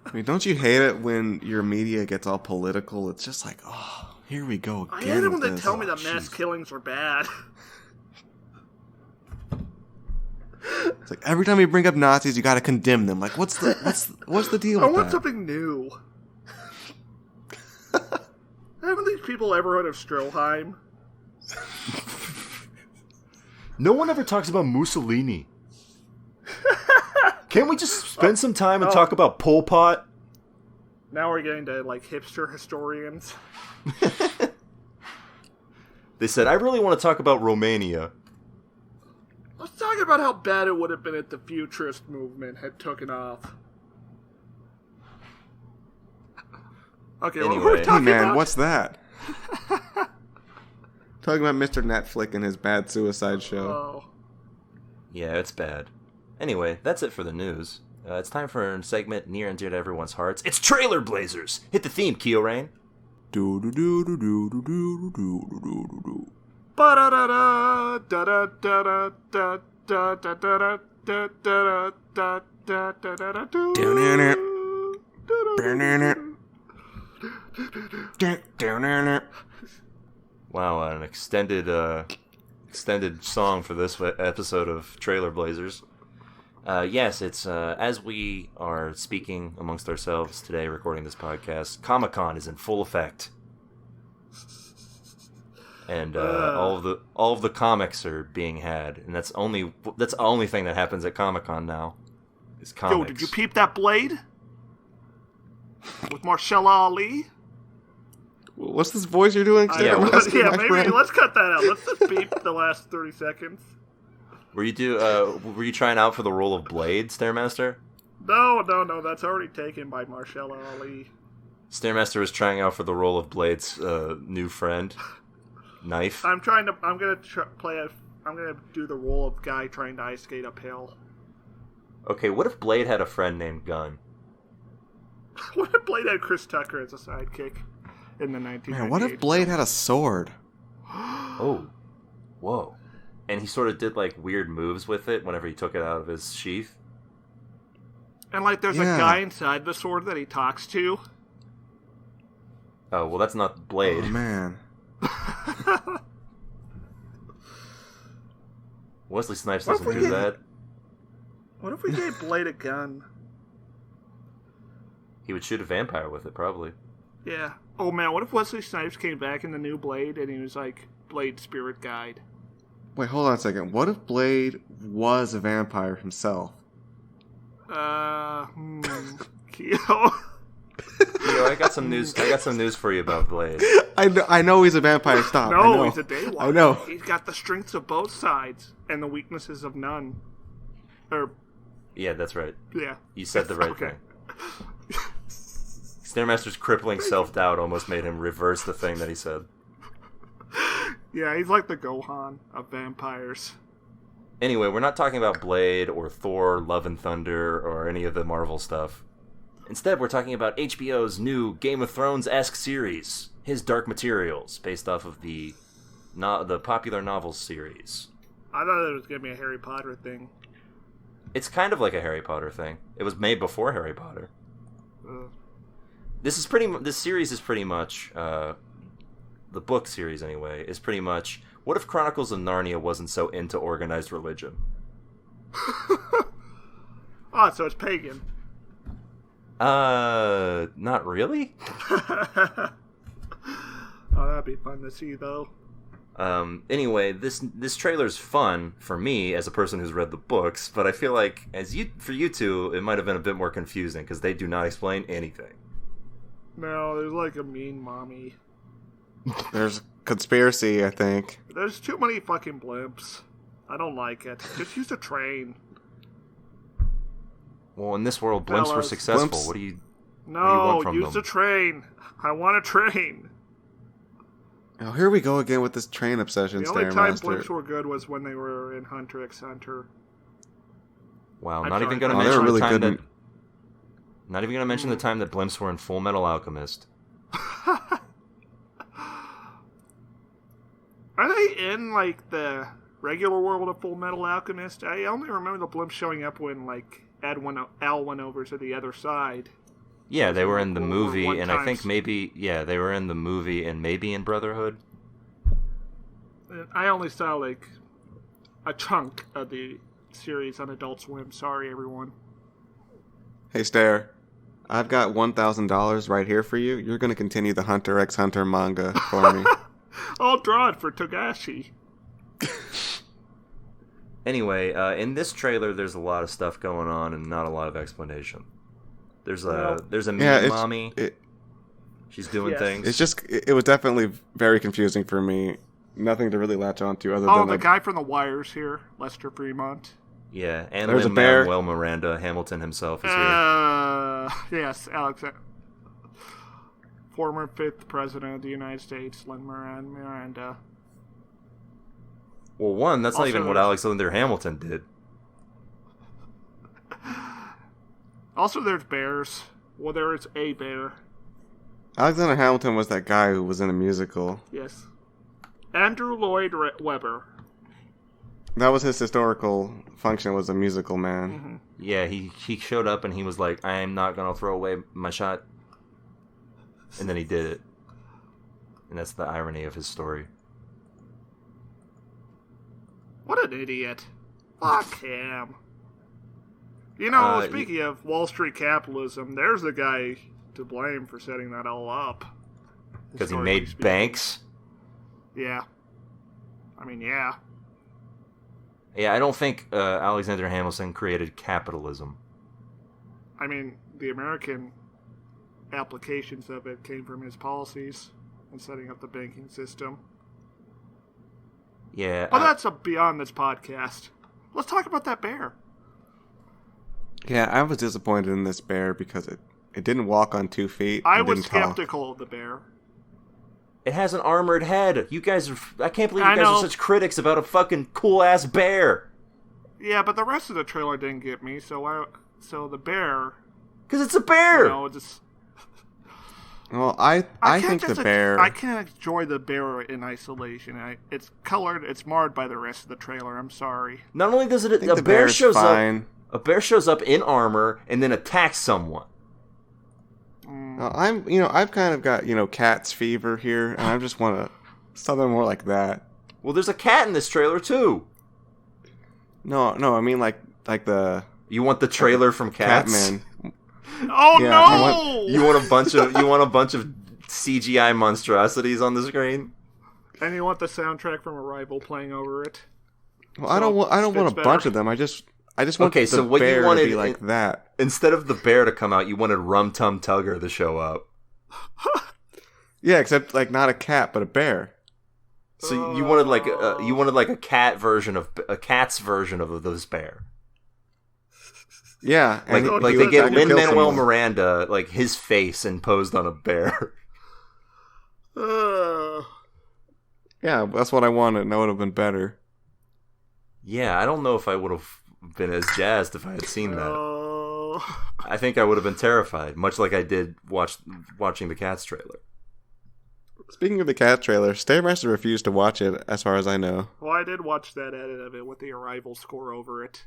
I mean, don't you hate it when your media gets all political? It's just like, oh, here we go again. I hate it when with they this. tell me that mass killings are bad. It's like every time you bring up Nazis, you got to condemn them. Like, what's the deal I with want that? something new. Haven't these people ever heard of Stroheim? No one ever talks about Mussolini. Can't we just spend some time and talk about Pol Pot? Now we're getting to, like, hipster historians. They said, I really want to talk about Romania. Let's talk about how bad it would have been if the futurist movement had taken off. Okay, Anyway. well, we're Hey talking man, about... what's that? Talking about Mr. Netflix and his bad suicide show. Oh. Yeah, it's bad. Anyway, that's it for the news. It's time for a segment near and dear to everyone's hearts. It's Trailer Blazers! Hit the theme, Keo Rain. Do do do do do do do do do do do. Ba da da da da da da da da da da da da da da da da da do. Down it. Down it. Wow, an extended song for this episode of Trailer Blazers. Yes, it's as we are speaking amongst ourselves today, recording this podcast. Comic-Con is in full effect, and all of the comics are being had, and that's the only thing that happens at Comic-Con now. Is comics. Yo, did you peep that Blade with Marshall Ali? What's this voice you're doing? Yeah, Maybe let's cut that out. Let's just beep the last 30 seconds. Were you trying out for the role of Blade, Stairmaster? No, that's already taken by Marshall Ali. Stairmaster was trying out for the role of Blade's new friend, Knife. I'm gonna do the role of guy trying to ice skate uphill. Okay, what if Blade had a friend named Gunn? What if Blade had Chris Tucker as a sidekick in the 1998? Man, what if Blade had a sword? Oh, whoa. And he sort of did, like, weird moves with it whenever he took it out of his sheath. And, like, there's a guy inside the sword that he talks to. Oh, well, that's not Blade. Oh, man. Wesley Snipes doesn't do that. What if we gave Blade a gun? He would shoot a vampire with it, probably. Yeah. Oh, man, what if Wesley Snipes came back in the new Blade and he was, like, Blade's spirit guide? Wait, hold on a second. What if Blade was a vampire himself? Keo. I got some news for you about Blade. I know he's a vampire. Stop. No, he's a daywalker. I know. He's got the strengths of both sides and the weaknesses of none. Yeah, that's right. Yeah. You said the right thing. Stairmaster's crippling self-doubt almost made him reverse the thing that he said. Yeah, he's like the Gohan of vampires. Anyway, we're not talking about Blade or Thor, Love and Thunder, or any of the Marvel stuff. Instead, we're talking about HBO's new Game of Thrones-esque series, His Dark Materials, based off of the popular novels series. I thought it was going to be a Harry Potter thing. It's kind of like a Harry Potter thing. It was made before Harry Potter. This series is pretty much, the book series anyway, is pretty much, what if Chronicles of Narnia wasn't so into organized religion? Oh, so it's pagan. Not really? Oh, that'd be fun to see, though. Anyway, this trailer's fun for me as a person who's read the books, but I feel like for you two, it might have been a bit more confusing because they do not explain anything. No, there's like a mean mommy. There's conspiracy, I think. There's too many fucking blimps. I don't like it. Just use a train. Well, in this world, blimps were successful. Blimps. What do you No, want from use them? the train. I want a train. Oh, here we go again with this train obsession, The only time Stairmaster. blimps were good was when they were in Hunter x Hunter. Wow, I'm not sorry. even going to Oh, they mention were really the time good that. Not even going to mention the time that blimps were in Full Metal Alchemist. Are they in, like, the regular world of Full Metal Alchemist? I only remember the blimps showing up when, like, Al went over to the other side. Yeah, they were in the Or movie, one and I think times. they were in the movie and maybe in Brotherhood. I only saw, like, a chunk of the series on Adult Swim. Sorry, everyone. Hey, Stair. I've got $1,000 right here for you. You're going to continue the Hunter x Hunter manga for me. I'll draw it for Togashi. Anyway, in this trailer, there's a lot of stuff going on and not a lot of explanation. There's a mean mommy. She's doing Yes. things. It's just, it was definitely very confusing for me. Nothing to really latch onto other Oh, than the like, guy from The Wire's here, Lester Fremont. Yeah, and There's a bear. Lin-Manuel Miranda, Hamilton himself is here. Yes, Alex. Former 5th President of the United States, Lin-Manuel Miranda. Well, one, that's not Also- even what Alexander Hamilton did. Also, there's bears. Well, there is a bear. Alexander Hamilton was that guy who was in a musical. Yes. Andrew Lloyd Webber. That was his historical function, was a musical man. Mm-hmm. Yeah, he showed up and he was like, I am not going to throw away my shot. And then he did it. And that's the irony of his story. What an idiot. Fuck him. You know, speaking of Wall Street capitalism, there's the guy to blame for setting that all up. Because he made banks? Yeah. I mean, yeah. Yeah, I don't think Alexander Hamilton created capitalism. I mean, the American applications of it came from his policies in setting up the banking system. Yeah. But that's beyond this podcast. Let's talk about that bear. Yeah, I was disappointed in this bear because it didn't walk on 2 feet. I was didn't talk. skeptical of the bear. It has an armored head. You guys are... I can't believe you I guys know. are such critics about a fucking cool-ass bear. Yeah, but the rest of the trailer didn't get me, so the bear... Because it's a bear! You know, just... Well, I think the bear... I can't enjoy the bear in isolation. It's colored, it's marred by the rest of the trailer, I'm sorry. Not only does it... I think A the bear bear's shows fine. up... A bear shows up in armor and then attacks someone. I've kind of got, cat's fever here, and I just want something more like that. Well, there's a cat in this trailer, too. No, I mean like the You want the trailer from Cats? Catman. Oh Yeah, no! You want a bunch of CGI monstrosities on the screen? And you want the soundtrack from Arrival playing over it? Well, I don't want a bunch of them. I just want Okay, so the what you bear wanted to be like that. Instead of the bear to come out, you wanted Rum Tum Tugger to show up. Yeah, except like not a cat, but a bear. So you wanted like a cat's version of this bear. Yeah, Like and they would get actually kill Lin-Manuel someone. Miranda, like his face imposed on a bear. Yeah, that's what I wanted, and that would have been better. Yeah, I don't know if I would have been as jazzed if I had seen that. I think I would have been terrified, much like I did watching the Cats trailer. Speaking of the cat trailer, Stairmaster refused to watch it, as far as I know. Well, I did watch that edit of it with the Arrival score over it.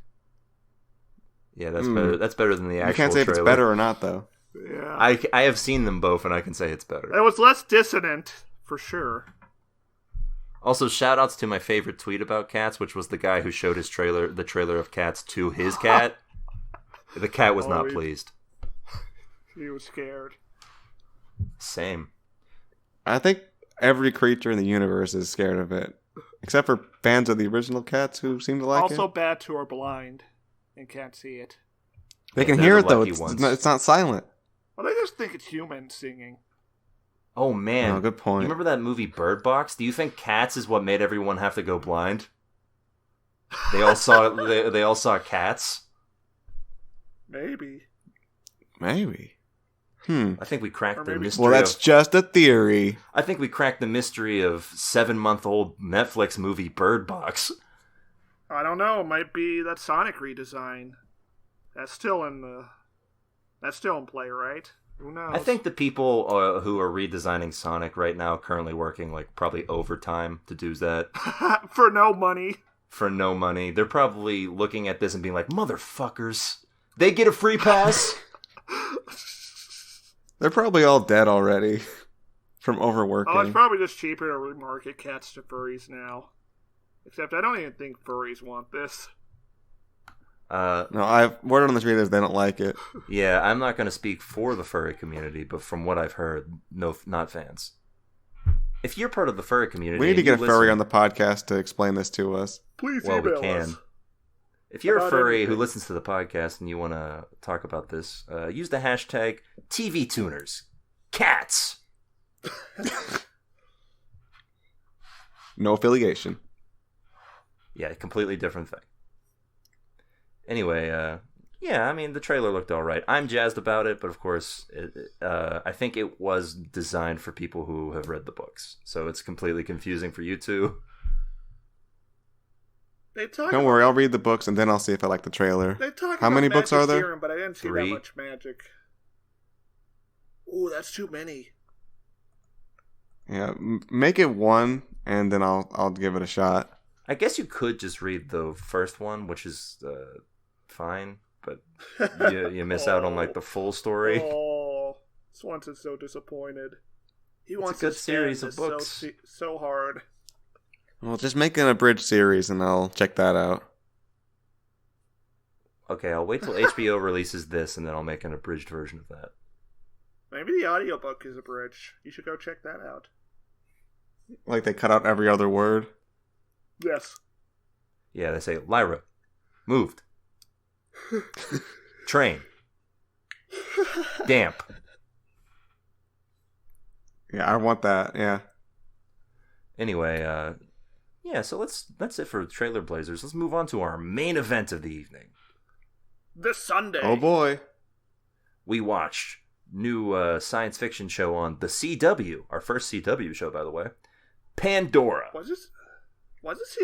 Yeah, that's better. That's better than the actual You can't say if trailer. it's better or not, though. Yeah. I have seen them both, and I can say it's better. It was less dissonant, for sure. Also, shout-outs to my favorite tweet about Cats, which was the guy who showed the trailer of Cats to his cat. The cat was not pleased. He was scared. Same. I think every creature in the universe is scared of it. Except for fans of the original Cats who seem to like Also, it. bats who are blind and can't see it. They can They're hear the it, though. lucky It's ones. not, it's not silent. Well, they just think it's humans singing. Oh, man. Oh, good point. You remember that movie Bird Box? Do you think Cats is what made everyone have to go blind? They all saw they all saw cats? Maybe. Maybe. I think we cracked Or the maybe- mystery Well, that's of... just a theory. I think we cracked the mystery of 7-month-old Netflix movie Bird Box. I don't know. It might be that Sonic redesign. That's still in play, right? Who knows? I think the people who are redesigning Sonic right now currently working like probably overtime to do that for no money. for no money. They're probably looking at this and being like, motherfuckers, they get a free pass? They're probably all dead already from overworking. Oh, it's probably just cheaper to remarket cats to furries now. Except I don't even think furries want this. No, I've word on the street is they don't like it. Yeah, I'm not going to speak for the furry community, but from what I've heard, no, not fans. If you're part of the furry community, We need to and get a you furry listen- on the podcast to explain this to us. Please Well, we email can. us. If you're a About furry anything. who listens to the podcast and you want to talk about this, use the hashtag TVTuners. Cats. No affiliation. Yeah, completely different thing. Anyway, yeah, I mean, the trailer looked all right. I'm jazzed about it, but of course, I think it was designed for people who have read the books. So it's completely confusing for you two. They talk Don't worry, I'll read the books and then I'll see if I like the trailer. They talk How about many books magic are there? serum, but I didn't see 3. that much magic. Ooh, that's too many. Yeah, make it 1 and then I'll give it a shot. I guess you could just read the first one, which is fine, but you miss out on like the full story. Oh, Swanson's so disappointed. He wants a good to series of stand books. this so hard. Well, just make an abridged series and I'll check that out. Okay, I'll wait till HBO releases this, and then I'll make an abridged version of that. Maybe the audiobook is a bridge. You should go check that out. Like they cut out every other word. Yes. Yeah, they say, Lyra, moved. Train. Damp. Yeah, I want that. Yeah. Anyway, yeah, so that's it for Trailer Blazers. Let's move on to our main event of the evening. This Sunday. Oh boy. We watched new science fiction show on the CW, our first CW show, by the way, Pandora. Was it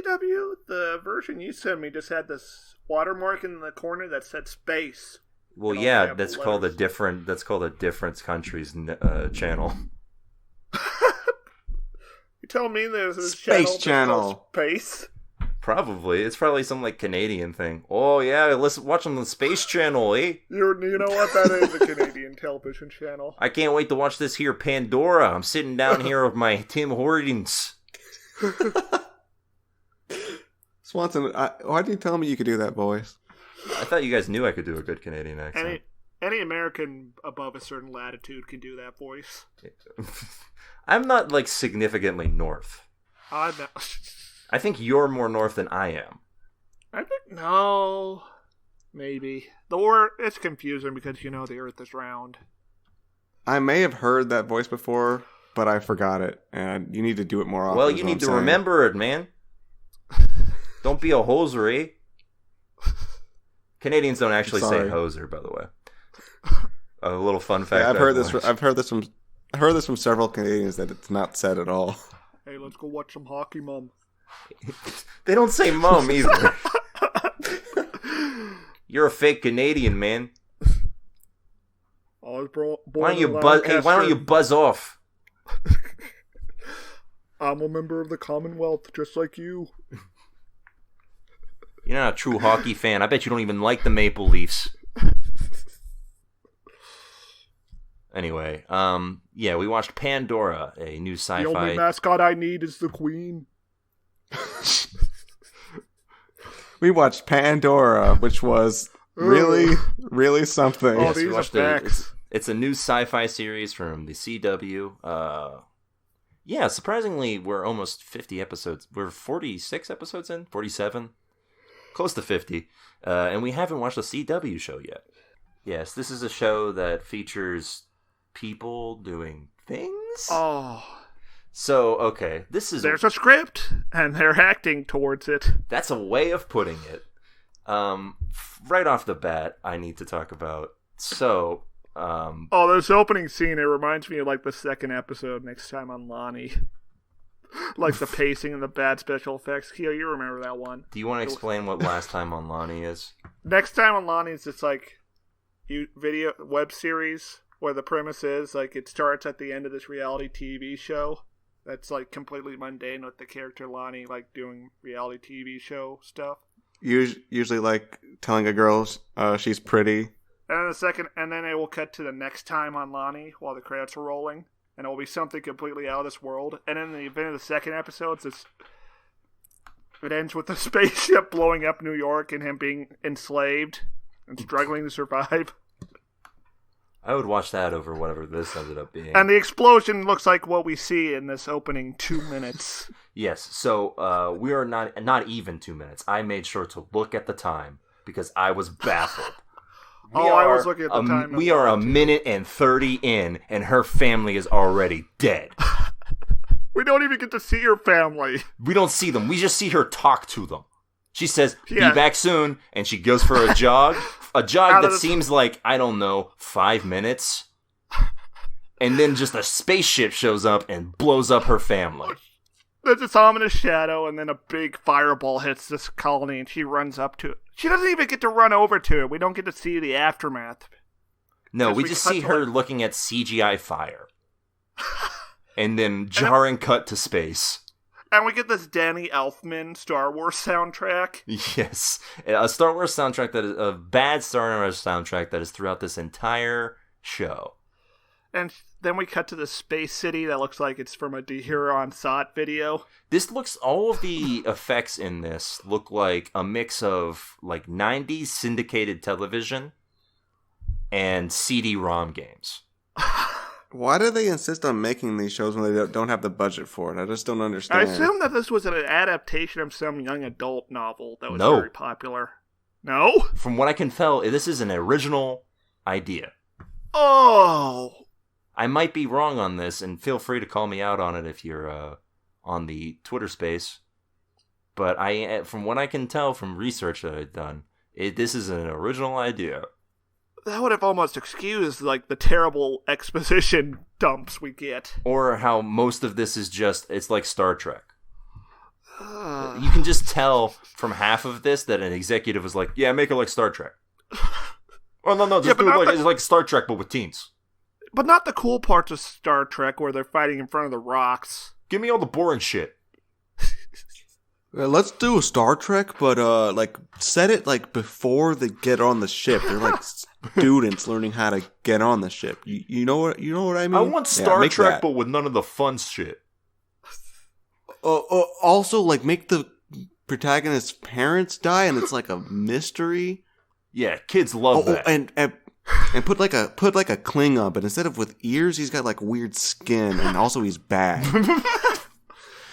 CW? The version you sent me just had this watermark in the corner that said space. Well, And all yeah, capital that's called a letters. different. That's called a different country's channel. You tell me there's a Space channel. That's called Space. Probably, it's probably some like Canadian thing. Oh yeah, let's watch on the Space Channel, eh? You know what? That is a Canadian television channel. I can't wait to watch this here Pandora. I'm sitting down here with my Tim Hortons. Swanson, why did you tell me you could do that voice? I thought you guys knew I could do a good Canadian accent. Any American above a certain latitude can do that voice. I'm not like significantly north. I know. I think you're more north than I am. I think no, maybe it's confusing because the Earth is round. I may have heard that voice before, but I forgot it, and you need to do it more often. Well, is you what need I'm to saying. remember it, man. Don't be a hoser, eh? Canadians don't actually say Sorry. hoser, by the way. A little fun fact. Yeah, I've heard this. learned. I've heard this from several Canadians that it's not said at all. Hey, let's go watch some hockey, Mom. They don't say mum either. You're a fake Canadian, man. I was born Why don't you in buzz? Hey, why don't you Lancaster. buzz off? I'm a member of the Commonwealth, just like you. You're not a true hockey fan. I bet you don't even like the Maple Leafs. Anyway, yeah, we watched Pandora, a new The only sci-fi. mascot I need is the Queen. We watched Pandora, which was really, really something. Oh, Yes, we these watched effects. it's a new sci-fi series from the CW. Yeah, surprisingly, we're almost 50 episodes. We're 46 episodes in, 47, close to 50, and we haven't watched a CW show yet. Yes, this is a show that features people doing things. Oh, So, okay, this is there's a script, and they're acting towards it. that's a way of putting it. Right off the bat, I need to talk about. So, Oh, this opening scene, it reminds me of like the second episode Next Time on Lonnie. Like the pacing and the bad special effects. Keo, you remember that one. do you want to explain what Last Time on Lonnie is? Next Time on Lonnie is just like video web series where the premise is like it starts at the end of this reality TV show that's like completely mundane with the character Lonnie like doing reality TV show stuff. Usually, like telling a girl she's pretty. And then it will cut to the next time on Lonnie while the credits are rolling, and it will be something completely out of this world. And in the event of the second episode, it ends with the spaceship blowing up New York and him being enslaved and struggling to survive. I would watch that over whatever this ended up being. And the explosion looks like what we see in this opening 2 minutes. Yes, so we are not even 2 minutes. I made sure to look at the time because I was baffled. I was looking at the time. We are a minute and 30 in, and her family is already dead. We don't even get to see her family. We don't see them. We just see her talk to them. She says, Yeah. be back soon, and she goes for a jog. A jog Out of that the- seems like, I don't know, 5 minutes. And then just a spaceship shows up and blows up her family. There's this ominous shadow, and then a big fireball hits this colony, and she runs up to it. She doesn't even get to run over to it. We don't get to see the aftermath. No, we just see her looking at CGI fire. And then jarring cut to space. And we get this Danny Elfman Star Wars soundtrack. Yes. A Star Wars soundtrack that is a bad Star Wars soundtrack that is throughout this entire show. And then we cut to the space city that looks like it's from a Dehuron Sot video. All of the effects in this look like a mix of like 90s syndicated television and CD-ROM games. Why do they insist on making these shows when they don't have the budget for it? I just don't understand. I assume that this was an adaptation of some young adult novel that was very popular. No? From what I can tell, this is an original idea. Oh! I might be wrong on this, and feel free to call me out on it if you're on the Twitter space. But from what I can tell from research that I've done, this is an original idea. That would have almost excused, like, the terrible exposition dumps we get. Or how most of this is it's like Star Trek. You can just tell from half of this that an executive was like, yeah, make it like Star Trek. Oh, no, just do it it's like Star Trek, but with teens. But not the cool parts of Star Trek where they're fighting in front of the rocks. Give me all the boring shit. Let's do a Star Trek, but like set it like before they get on the ship. They're like students learning how to get on the ship. You know what I mean? I want Star Trek, but with none of the fun shit. Also, like make the protagonist's parents die, and it's like a mystery. Yeah, kids love that. And put like a Klingon, but instead of with ears, he's got like weird skin, and also he's bad.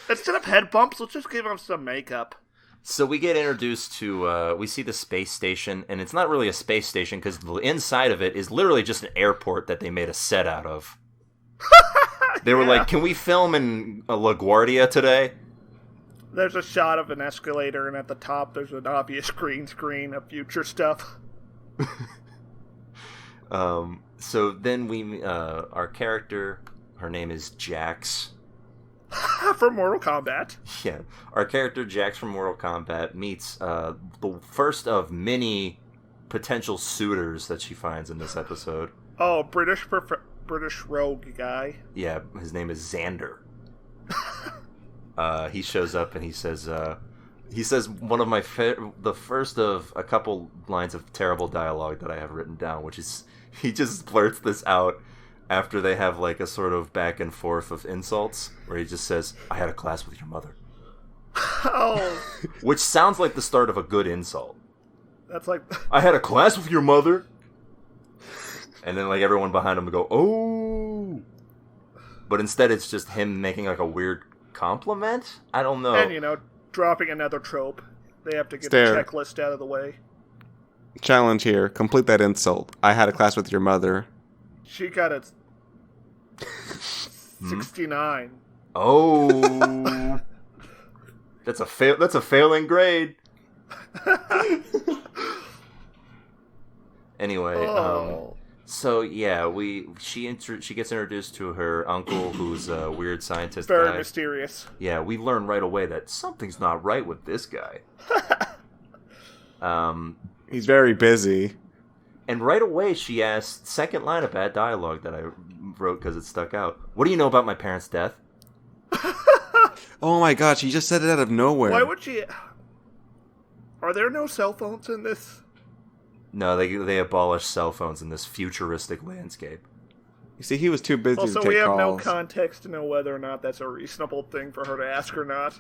Instead of head bumps, let's just give him some makeup. So we get introduced to, we see the space station, and it's not really a space station because the inside of it is literally just an airport that they made a set out of. They were like, can we film in LaGuardia today? There's a shot of an escalator, and at the top there's an obvious green screen of future stuff. So then our character, her name is Jax. From Mortal Kombat. Yeah. Our character, Jax from Mortal Kombat, meets the first of many potential suitors that she finds in this episode. Oh, British rogue guy. Yeah, his name is Xander. He shows up and he says one of my the first of a couple lines of terrible dialogue that I have written down, which is he just blurts this out after they have like a sort of back and forth of insults, where he just says, "I had a class with your mother." Oh. Which sounds like the start of a good insult. That's like, "I had a class with your mother." And then like everyone behind him would go, "Oh." But instead it's just him making like a weird compliment? I don't know. And dropping another trope. They have to get the checklist out of the way. Challenge here. Complete that insult. I had a class with your mother. She got a 69. Oh. That's a failing grade. Anyway, so yeah, she gets introduced to her uncle, who's a weird scientist guy. Very mysterious. Yeah, we learn right away that something's not right with this guy. He's very busy. And right away she asks, second line of bad dialogue that I wrote because it stuck out. "What do you know about my parents' death?" Oh my god, she just said it out of nowhere. Why would she? Are there no cell phones in this? No, they abolished cell phones in this futuristic landscape. You see, he was too busy to take calls. Also, we have no context to know whether or not that's a reasonable thing for her to ask or not.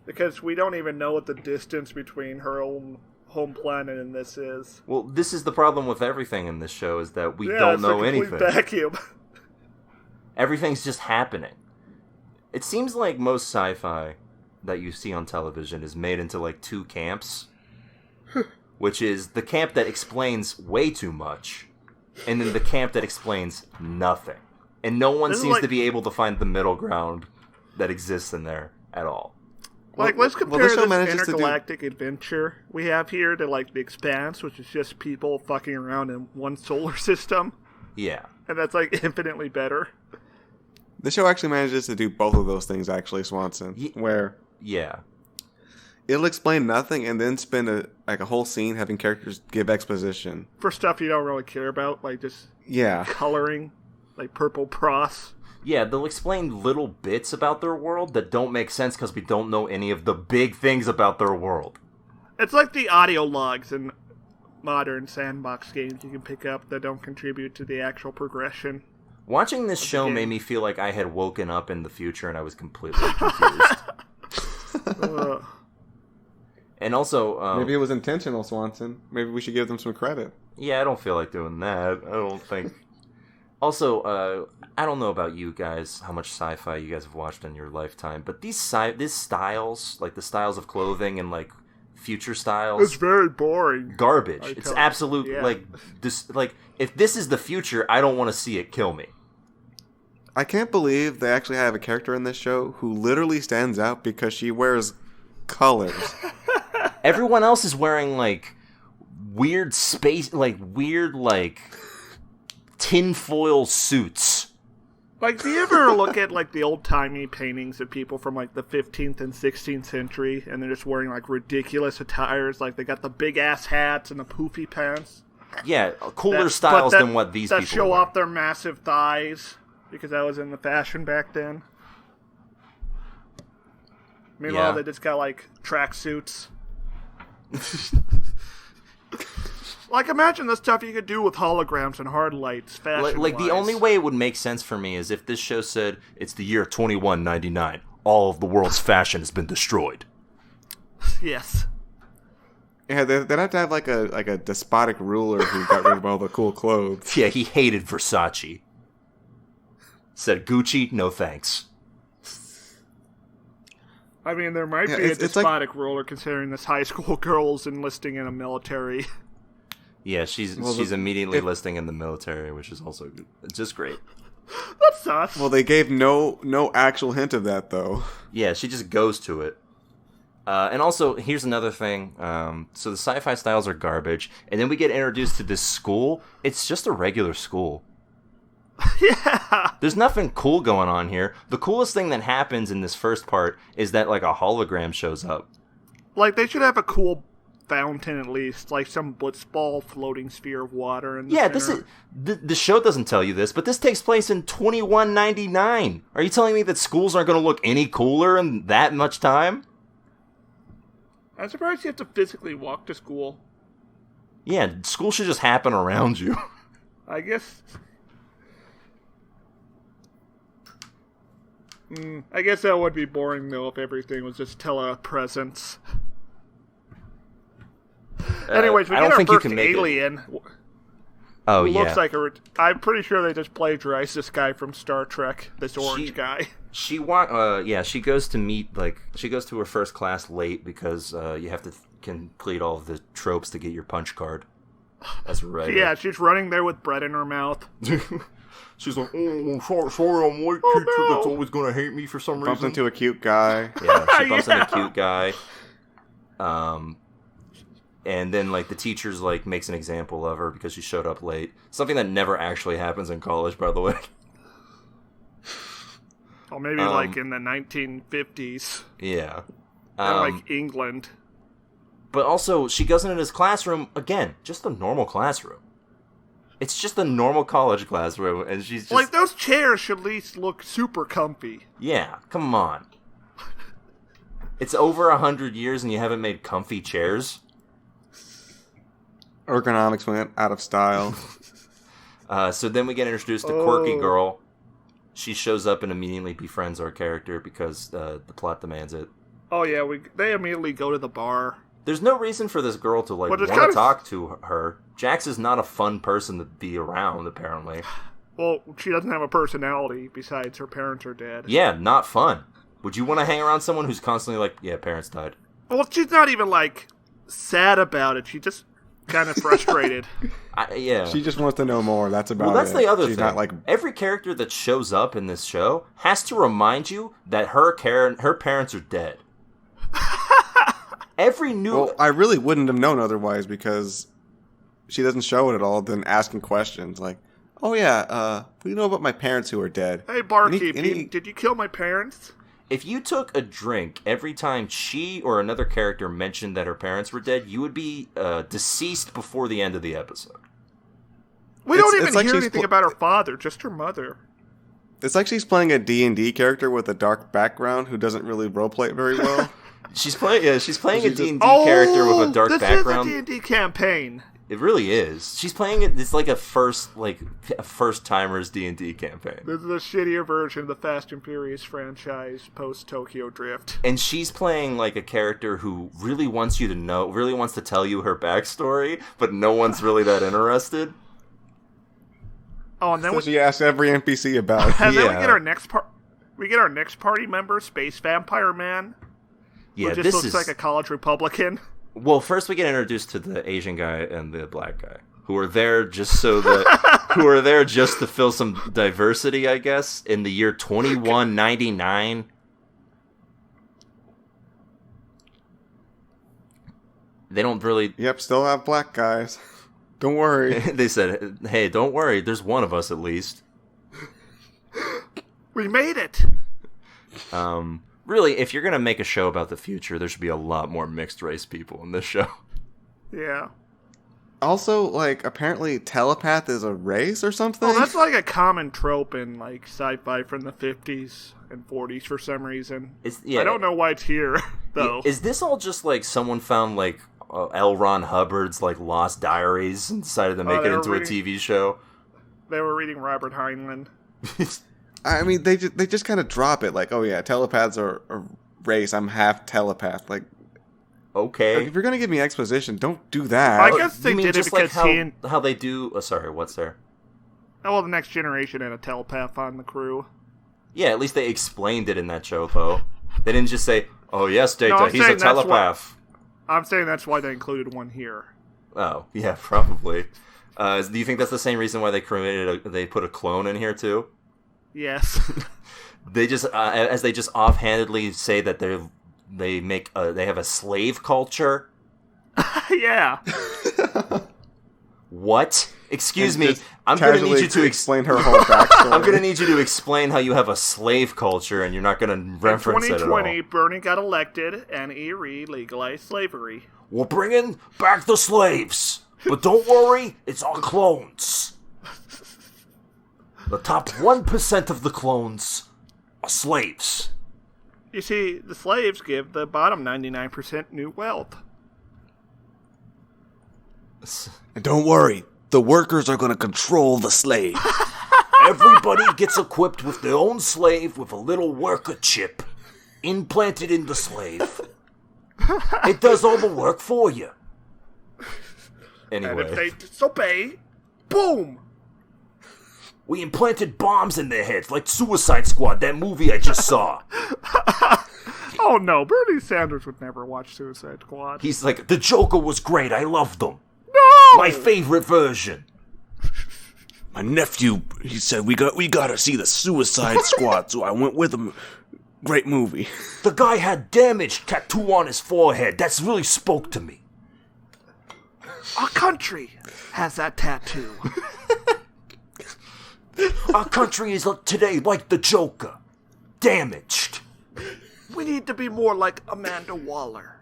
Because we don't even know what the distance between her own home planet and this is. Well, this is the problem with everything in this show, is that we don't know anything. It's a complete vacuum. Everything's just happening. It seems like most sci-fi that you see on television is made into like two camps. Which is the camp that explains way too much, and then the camp that explains nothing. And no one seems to be able to find the middle ground that exists in there at all. Like, let's compare this intergalactic adventure we have here to, like, The Expanse, which is just people fucking around in one solar system. Yeah. And that's, like, infinitely better. The show actually manages to do both of those things, actually, Swanson. Where Yeah. it'll explain nothing and then spend a whole scene having characters give exposition. For stuff you don't really care about, like just Yeah. coloring, like purple pros. Yeah, they'll explain little bits about their world that don't make sense because we don't know any of the big things about their world. It's like the audio logs in modern sandbox games you can pick up that don't contribute to the actual progression. Watching this show made me feel like I had woken up in the future and I was completely confused. And also... maybe it was intentional, Swanson. Maybe we should give them some credit. Yeah, I don't feel like doing that. I don't think... Also, I don't know about you guys, how much sci-fi you guys have watched in your lifetime, but these styles, like the styles of clothing and like future styles, It's very boring. garbage. It's absolute yeah. like this. Like if this is the future, I don't want to see it kill me. I can't believe they actually have a character in this show who literally stands out because she wears colors. Everyone else is wearing like weird tinfoil suits. Like, do you ever look at, like, the old-timey paintings of people from, like, the 15th and 16th century, and they're just wearing, like, ridiculous attires? Like, they got the big-ass hats and the poofy pants. Yeah, cooler styles than what these people that show wear. off their massive thighs, because that was in the fashion back then. Meanwhile, Yeah. they just got, like, tracksuits. Like, imagine the stuff you could do with holograms and hard lights, fashion-wise. Like the only way it would make sense for me is if this show said it's the year 2199. All of the world's fashion has been destroyed. Yes. Yeah, they'd have to have like a despotic ruler who got rid of all the cool clothes. Yeah, he hated Versace. Said Gucci, no thanks. I mean, there might be a despotic ruler considering this high school girl's enlisting in a military. Yeah, she's immediately listing in the military, which is also good. It's just great. That's sus. Well, they gave no actual hint of that, though. Yeah, she just goes to it. And also, here's another thing. So the sci-fi styles are garbage, and then we get introduced to this school. It's just a regular school. Yeah. There's nothing cool going on here. The coolest thing that happens in this first part is that, like, a hologram shows up. Like, they should have a cool fountain at least, like some blitzball floating sphere of water in the Yeah, center. this is the show doesn't tell you this, but this takes place in 2199. Are you telling me that schools aren't going to look any cooler in that much time? I'm surprised you have to physically walk to school. Yeah, school should just happen around you. I guess. I guess that would be boring though if everything was just telepresence. Anyways, we I get don't our think you first can make it. alien. Oh, Who yeah. looks like I'm pretty sure they just plagiarized this guy from Star Trek. This orange guy. She goes to meet, she goes to her first class late because you have to complete all of the tropes to get your punch card. That's right. Yeah, she's running there with bread in her mouth. She's like, oh, sorry, I'm white teacher that's always going to hate me for some Bumps reason. into a cute guy. Yeah, she bumps Yeah. into a cute guy. And then, like, the teacher's, like, makes an example of her because she showed up late. Something that never actually happens in college, by the way. Or maybe like in the 1950s. Yeah. In like England. But also, she goes into this classroom, again, just a normal classroom. It's just a normal college classroom, and she's just... Like, those chairs should at least look super comfy. Yeah, come on. It's over 100 years and you haven't made comfy chairs? Ergonomics went out of style. So then we get introduced to Quirky Girl. She shows up and immediately befriends our character because the plot demands it. Oh yeah, they immediately go to the bar. There's no reason for this girl to, like, But want it's to kind of- talk to her. Jax is not a fun person to be around, apparently. Well, she doesn't have a personality besides her parents are dead. Yeah, not fun. Would you want to hang around someone who's constantly like, yeah, parents died? Well, she's not even, like, sad about it. She's just kind of frustrated. Yeah. She just wants to know more. That's about it. Well, that's the other She's thing. not like... Every character that shows up in this show has to remind you that her parents are dead. Every new... Well, I really wouldn't have known otherwise because she doesn't show it at all, then asking questions like, oh yeah, what do you know about my parents who are dead? Hey, barkeep, did you kill my parents? If you took a drink every time she or another character mentioned that her parents were dead, you would be deceased before the end of the episode. We don't even hear anything about her father, just her mother. It's like she's playing a D&D character with a dark background who doesn't really roleplay it very well. She's playing a D&D character with a dark background. This is a D&D campaign. It really is. She's playing it. It's like a first timers D&D campaign. This is a shittier version of the Fast and Furious franchise post Tokyo Drift. And she's playing like a character who really wants you to know, really wants to tell you her backstory, but no one's really that interested. Oh, and then she asks every NPC about it. And then we get our next party member, Space Vampire Man. Yeah, who just looks like a college Republican. Well, first we get introduced to the Asian guy and the black guy, who are there just to fill some diversity, I guess, in the year 2199. They don't really. Yep, still have black guys. Don't worry. They said, "Hey, don't worry. There's one of us at least." We made it. Really, if you're going to make a show about the future, there should be a lot more mixed race people in this show. Yeah. Also, like, apparently telepath is a race or something? Oh, that's like a common trope in, like, sci-fi from the 50s and 40s for some reason. I don't know why it's here, though. Is this all just, like, someone found, like, L. Ron Hubbard's, like, Lost Diaries and decided to make it into a TV show? They were reading Robert Heinlein. I mean, they just kind of drop it, like, oh yeah, telepaths are a race. I'm half telepath. Like, okay, like, if you're gonna give me exposition, don't do that. I guess they did it because how they do. Oh, sorry, what's there? Oh, well, the Next Generation had a telepath on the crew. Yeah, at least they explained it in that show, though. They didn't just say, "Oh yes, Data, he's a telepath." I'm saying that's why they included one here. Oh yeah, probably. Do you think that's the same reason why they put a clone in here too? Yes. They just as they just offhandedly say that they have a slave culture. Yeah. What? Excuse me. I'm going to need you to explain her whole backstory. I'm going to need you to explain how you have a slave culture and you're not going to reference it at all. In 2020, Bernie got elected and he legalized slavery. We're bringing back the slaves, but don't worry, it's our clones. The top 1% of the clones are slaves. You see, the slaves give the bottom 99% new wealth. And don't worry, the workers are going to control the slave. Everybody gets equipped with their own slave with a little worker chip implanted in the slave. It does all the work for you. Anyway. And if they disobey, boom! We implanted bombs in their heads, like Suicide Squad, that movie I just saw. Oh no, Bernie Sanders would never watch Suicide Squad. He's like, the Joker was great, I loved him. No! My favorite version. My nephew, he said, we gotta see the Suicide Squad, so I went with him. Great movie. The guy had damage tattoo on his forehead. That's really spoke to me. Our country has that tattoo. Our country is today like the Joker. Damaged. We need to be more like Amanda Waller.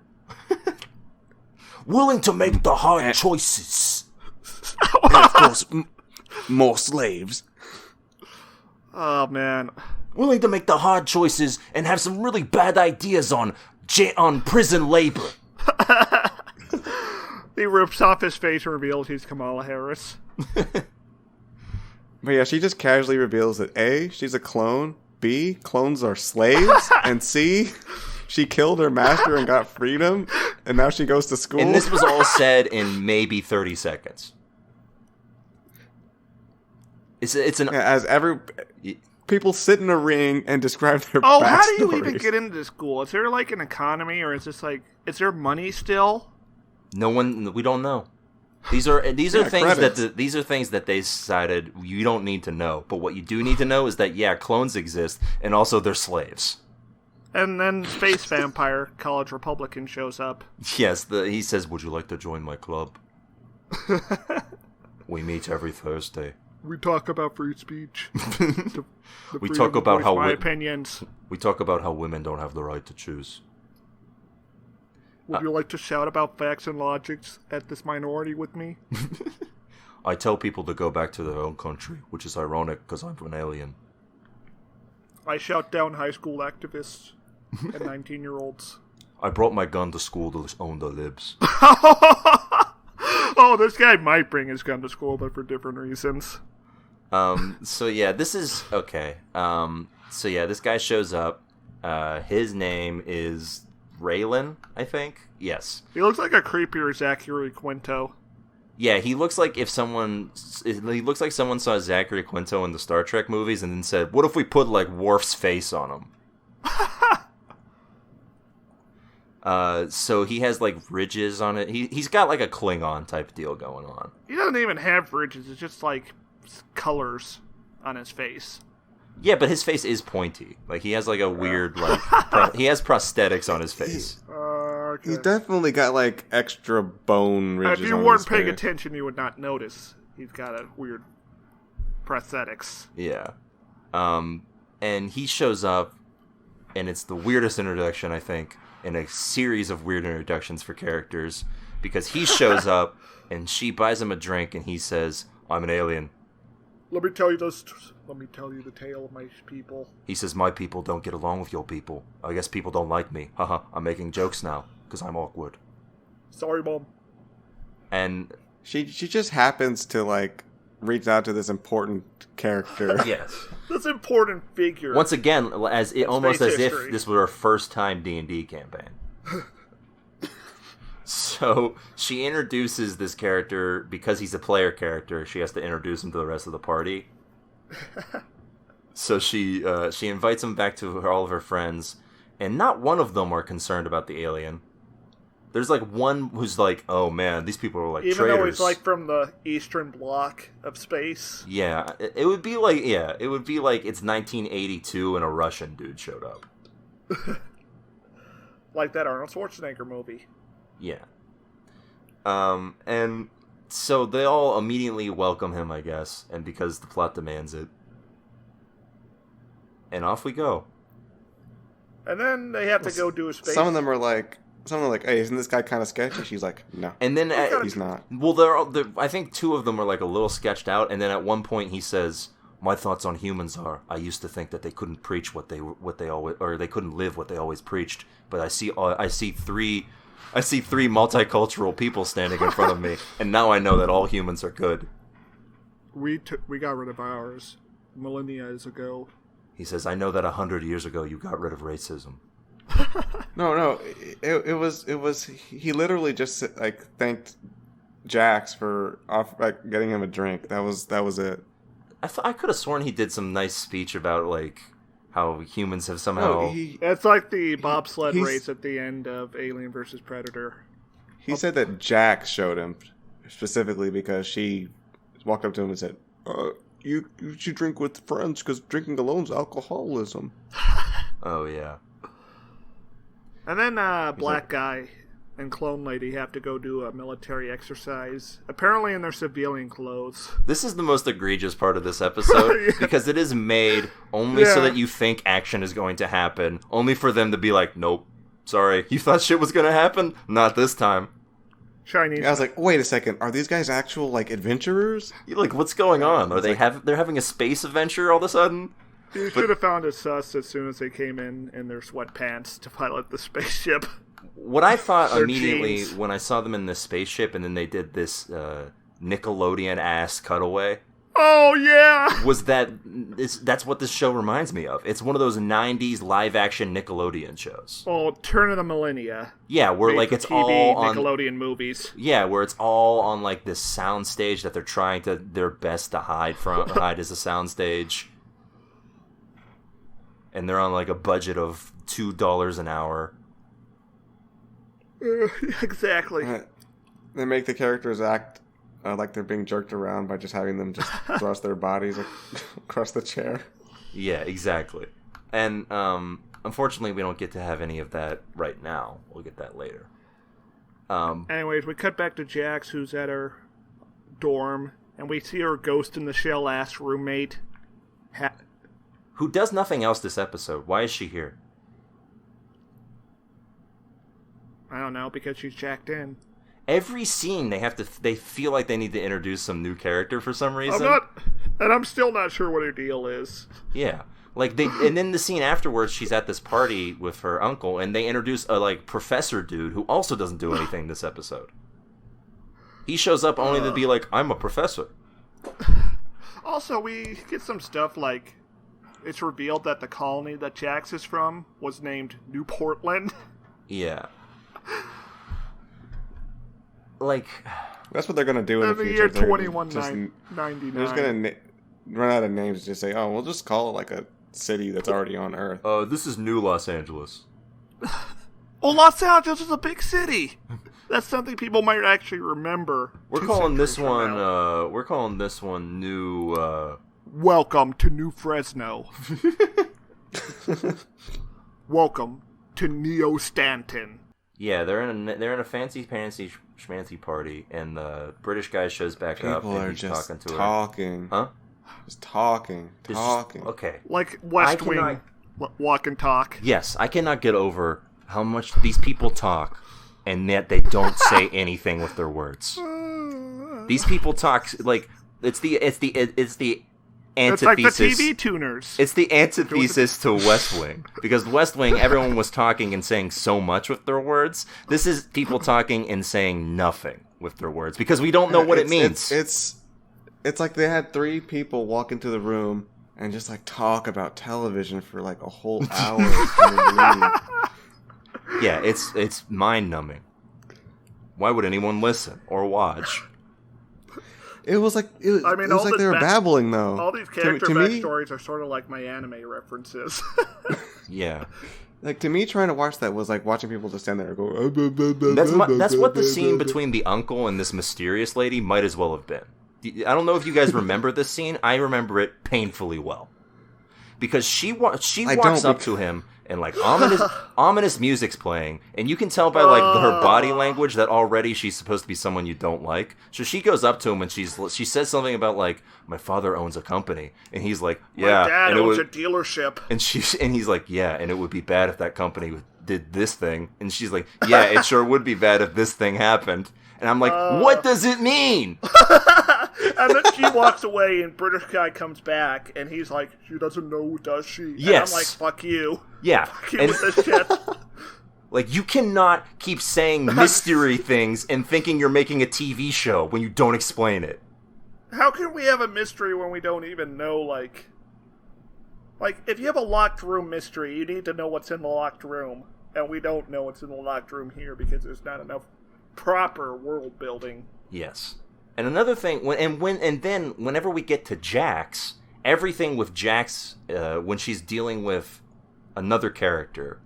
Willing to make the hard choices. And of course, more slaves. Oh, man. Willing to make the hard choices and have some really bad ideas on prison labor. He rips off his face and reveals he's Kamala Harris. But yeah, she just casually reveals that A, she's a clone, B, clones are slaves, and C, she killed her master and got freedom, and now she goes to school. And this was all said in maybe 30 seconds. People sit in a ring and describe their backstories. How do you even get into school? Is there like an economy, or is this like, is there money still? We don't know. Things that these are things that they decided you don't need to know. But what you do need to know is that clones exist and also they're slaves. And then Space Vampire, college Republican, shows up. Yes, he says, "Would you like to join my club? We meet every Thursday. We talk about free speech. We talk about how my opinions. We talk about how women don't have the right to choose. Would you like to shout about facts and logics at this minority with me? I tell people to go back to their own country, which is ironic because I'm an alien. I shout down high school activists and 19-year-olds. I brought my gun to school to own the libs. Oh, this guy might bring his gun to school, but for different reasons. So yeah, this is okay. So yeah, this guy shows up. His name is Raylan, I think. Yes. He looks like a creepier Zachary Quinto. Yeah, he looks like someone saw Zachary Quinto in the Star Trek movies and then said, "What if we put like Worf's face on him?" So he has like ridges on it. He's got like a Klingon type deal going on. He doesn't even have ridges. It's just like colors on his face. Yeah, but his face is pointy. Like he has like a weird like he has prosthetics on his face. Okay. He's definitely got like extra bone ridges. If you on weren't his paying face. attention, you would not notice. He's got a weird prosthetics. Yeah. And he shows up, and it's the weirdest introduction, I think, in a series of weird introductions for characters, because he shows up, and she buys him a drink, and he says, "I'm an alien." Let me tell you the tale of my people. He says, "My people don't get along with your people. I guess people don't like me. Haha, I'm making jokes now, because I'm awkward." Sorry, Mom. And She just happens to like reach out to this important character. yes. This important figure. Once again, almost as history. if this were her first time D&D campaign. So she introduces this character because he's a player character. She has to introduce him to the rest of the party. So she invites him back to all of her friends, and not one of them are concerned about the alien. There's like one who's like, "Oh man, these people are like Even traitors." though he's like from the Eastern Bloc of space. Yeah, it would be like it's 1982 and a Russian dude showed up. Like that Arnold Schwarzenegger movie. Yeah. And so they all immediately welcome him, I guess, and because the plot demands it. And off we go. And then they have to go do a space. Some of them are like, "Hey, isn't this guy kind of sketchy?" She's like, "No." And then He's not. Well, I think two of them are like a little sketched out, and then at one point he says, "My thoughts on humans are, I used to think that they couldn't preach what they always, or they couldn't live what they always preached, but I see three multicultural people standing in front of me, and now I know that all humans are good." We got rid of ours millennia ago. He says, "I know that 100 years ago you got rid of racism." No. It was. He literally just like thanked Jax for getting him a drink. That was it. I could have sworn he did some nice speech about like how humans have somehow. It's like the bobsled race at the end of Alien vs. Predator. He said that Jax showed him specifically because she walked up to him and said, "You should drink with friends because drinking alone's alcoholism." Oh yeah. And then Black Guy and Clone Lady have to go do a military exercise, apparently in their civilian clothes. This is the most egregious part of this episode Yeah. because it is made only so Yeah. that you think action is going to happen, only for them to be like, "Nope, sorry, you thought shit was going to happen? Not this time." Chinese. I was like, "Wait a second, are these guys actual like adventurers?" You're like, what's going on? Are they they're having a space adventure all of a sudden? You should have found it sus as soon as they came in their sweatpants to pilot the spaceship. What I thought Their immediately jeans. when I saw them in the spaceship and then they did this Nickelodeon-ass cutaway Oh, yeah! was that's what this show reminds me of. It's one of those 90s live-action Nickelodeon shows. Oh, turn of the millennia. Yeah, where Made like for it's TV, all on Nickelodeon movies. Yeah, where it's all on like this sound stage that they're trying their best to hide as a sound stage. And they're on like a budget of $2 an hour. Exactly. They make the characters act like they're being jerked around by just having them just thrust their bodies across the chair. Yeah, exactly. And unfortunately, we don't get to have any of that right now. We'll get that later. Anyways, we cut back to Jax, who's at her dorm, And we see her Ghost in the Shell ass roommate. Who does nothing else this episode. Why is she here? I don't know, because she's jacked in. Every scene they feel like they need to introduce some new character for some reason. I'm still not sure what her deal is. Yeah. And then the scene afterwards, she's at this party with her uncle, and they introduce a, professor dude who also doesn't do anything this episode. He shows up only to be like, I'm a professor. Also, we get some stuff like, it's revealed that the colony that Jax is from was named New Portland. Yeah. That's what they're gonna do in the future. year 2199. They're just gonna run out of names and just say, "Oh, we'll just call it like a city that's already on Earth." This is New Los Angeles. Oh, Los Angeles is a big city. That's something people might actually remember. We're calling this one. We're calling this one New. Welcome to New Fresno. Welcome to Neo Stanton. Yeah, they're in a fancy schmancy party, and the British guy shows back up, and he's talking to her. Huh? Just talking. Okay. Like West Wing, walk and talk. Yes, I cannot get over how much these people talk, and yet they don't say anything with their words. These people talk like it's the antithesis. It's like the TV tuners. It's the antithesis to West Wing. Because West Wing, everyone was talking and saying so much with their words. This is people talking and saying nothing with their words. Because we don't know what it means. It's like they had 3 people walk into the room and just talk about television for a whole hour. Yeah, it's mind-numbing. Why would anyone listen or watch? It was like they were babbling though. All these character backstories are sort of like my anime references. Yeah. To me, trying to watch that was like watching people just stand there and go. That's what the scene between the uncle and this mysterious lady might as well have been. I don't know if you guys remember this scene. I remember it painfully well. Because she walks up to him and ominous music's playing, and you can tell by her body language that already she's supposed to be someone you don't like. So she goes up to him and she says something about my father owns a company, and he's like, yeah, my dad owns a dealership, and he's like, yeah, and it would be bad if that company did this thing, and she's like, yeah, it sure would be bad if this thing happened. And I'm like, what does it mean? And then she walks away, and British guy comes back, and he's like, she doesn't know, does she? Yes. And I'm like, fuck you. Yeah. Fuck you with this shit. You cannot keep saying mystery things and thinking you're making a TV show when you don't explain it. How can we have a mystery when we don't even know, if you have a locked room mystery, you need to know what's in the locked room. And we don't know what's in the locked room here because there's not enough proper world building. Yes. And another thing, whenever we get to Jax, everything with Jax, when she's dealing with another character,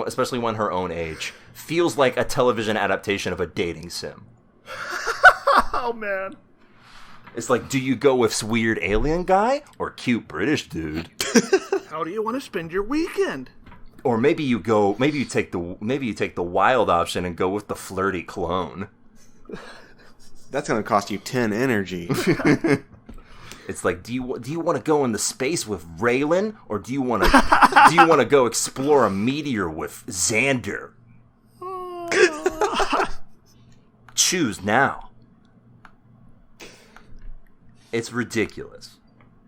especially one her own age, feels like a television adaptation of a dating sim. Oh, man. It's like, do you go with weird alien guy or cute British dude? How do you want to spend your weekend? Or maybe you take the wild option and go with the flirty clone. That's going to cost you 10 energy. It's like, do you want to go into space with Raylan, or do you want to go explore a meteor with Xander? Choose now. It's ridiculous.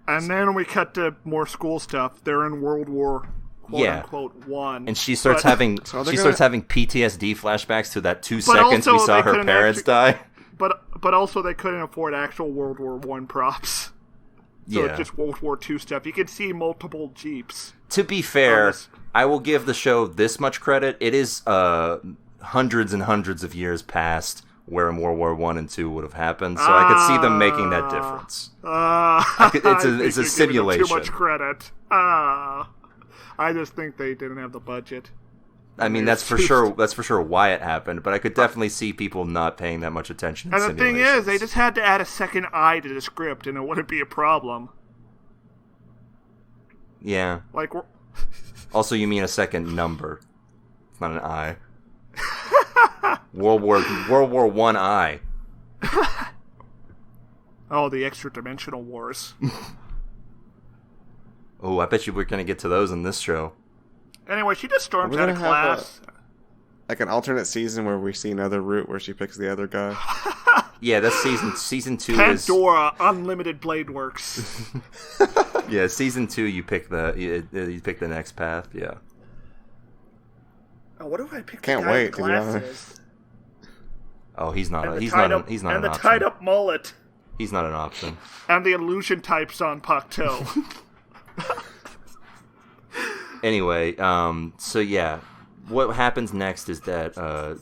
And then we cut to more school stuff. They're in World War quote unquote 1. And she starts having PTSD flashbacks to that 2 seconds we saw her parents die. But also they couldn't afford actual World War 1 props. So it's just World War 2 stuff. You can see multiple Jeeps. To be fair, I will give the show this much credit. It is hundreds and hundreds of years past where World War 1 and 2 would have happened, so I could see them making that difference. It's a simulation. Too much credit. I just think they didn't have the budget. I mean, that's for sure why it happened, but I could definitely see people not paying that much attention to simulations. And the thing is, they just had to add a second eye to the script, and it wouldn't be a problem. Yeah. Also, you mean a second number. It's not an eye. World War 1 eye. Oh, the extra-dimensional wars. Oh, I bet you we're going to get to those in this show. Anyway, she just Are storms we out gonna of have class. like an alternate season where we see another route where she picks the other guy? Yeah, that's season 2 is... Pandora, Unlimited Blade Works. Yeah, season 2 you pick the next path, yeah. Oh, what if I pick Can't the guy wait, with to be glasses? honest. Oh, he's not And an the option. tied-up mullet. He's not an option. And the illusion types on Pakto. Anyway, so yeah, what happens next is that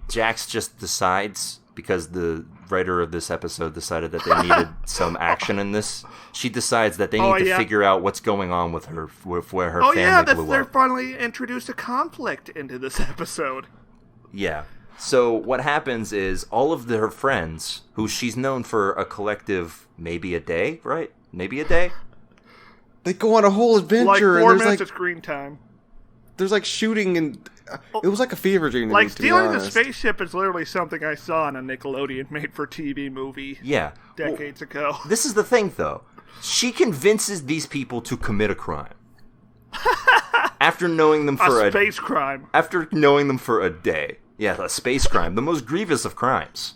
Jax just decides, because the writer of this episode decided that they needed some action in this, she decides that they need to figure out what's going on with her, with where her family blew they're up. finally introduced a conflict into this episode. Yeah. So what happens is all of her friends, who she's known for a collective maybe a day, right? Maybe a day? They go on a whole Like adventure, 4 and minutes of screen time. there's like shooting, and it was like a fever dream. Like, to be stealing the honest. spaceship is literally something I saw in a Nickelodeon made-for-TV movie Yeah. decades ago. This is the thing, though. She convinces these people to commit a crime. After knowing them for A space crime. After knowing them for a day. Yeah, a space crime. The most grievous of crimes.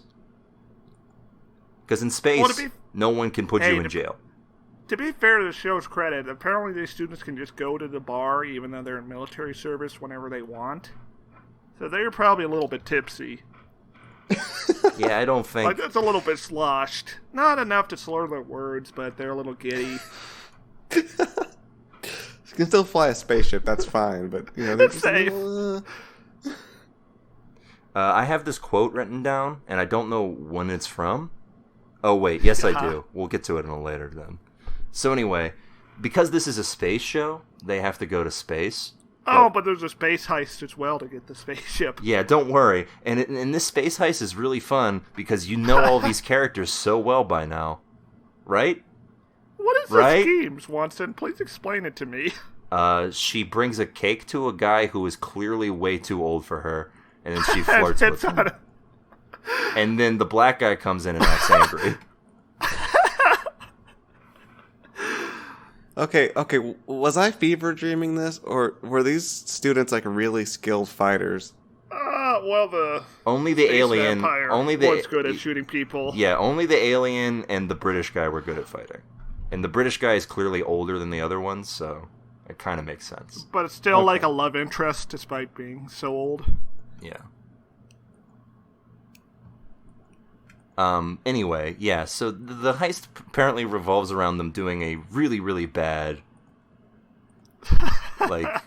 Because in space, no one can put you in jail. To be fair to the show's credit, apparently these students can just go to the bar even though they're in military service whenever they want. So they're probably a little bit tipsy. Yeah, I don't think... Like, that's a little bit sloshed. Not enough to slur their words, but they're a little giddy. You can still fly a spaceship, that's fine, but you know they're It's just a safe. little, I have this quote written down, and I don't know when it's from. Oh, wait, yes I do. We'll get to it in a later then. So anyway, because this is a space show, they have to go to space. Oh, but there's a space heist as well to get the spaceship. Yeah, don't worry. And this space heist is really fun because you know all these characters so well by now. Right? What is Right? this scheme, Swanson? Please explain it to me. She brings a cake to a guy who is clearly way too old for her, and then she flirts with him. And then the black guy comes in and acts angry. Okay, was I fever dreaming this, or were these students like really skilled fighters? Well, the Only the space alien, vampire only the was good at shooting people. Yeah, only the alien and the British guy were good at fighting. And the British guy is clearly older than the other ones, so it kind of makes sense. But it's still like a love interest despite being so old. Yeah. Anyway, yeah, so the heist apparently revolves around them doing a really, really bad, like,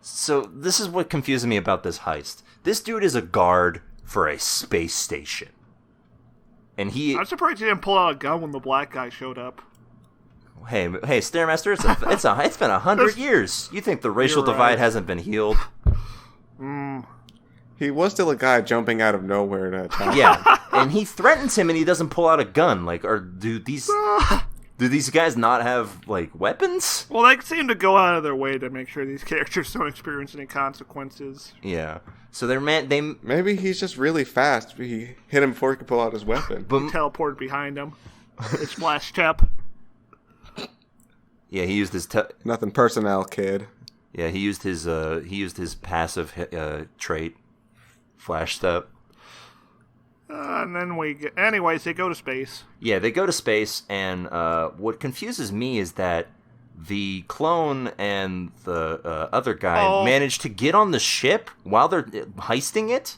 so this is what confuses me about this heist. This dude is a guard for a space station. And I'm surprised he didn't pull out a gun when the black guy showed up. Hey, Stairmaster, it's been 100 years. You think the racial divide hasn't been healed? He was still a guy jumping out of nowhere to attack. Yeah, and he threatens him, and he doesn't pull out a gun. Like, do these guys not have like weapons? Well, they seem to go out of their way to make sure these characters don't experience any consequences. Yeah. So they Maybe he's just really fast. He hit him before he could pull out his weapon. He teleported behind him. It's Flash Tep. Yeah, he used his Nothing personnel, kid. Yeah, he used his passive trait, Flash Step. And then anyways, they go to space. Yeah, they go to space, and what confuses me is that the clone and the other guy managed to get on the ship while they're heisting it.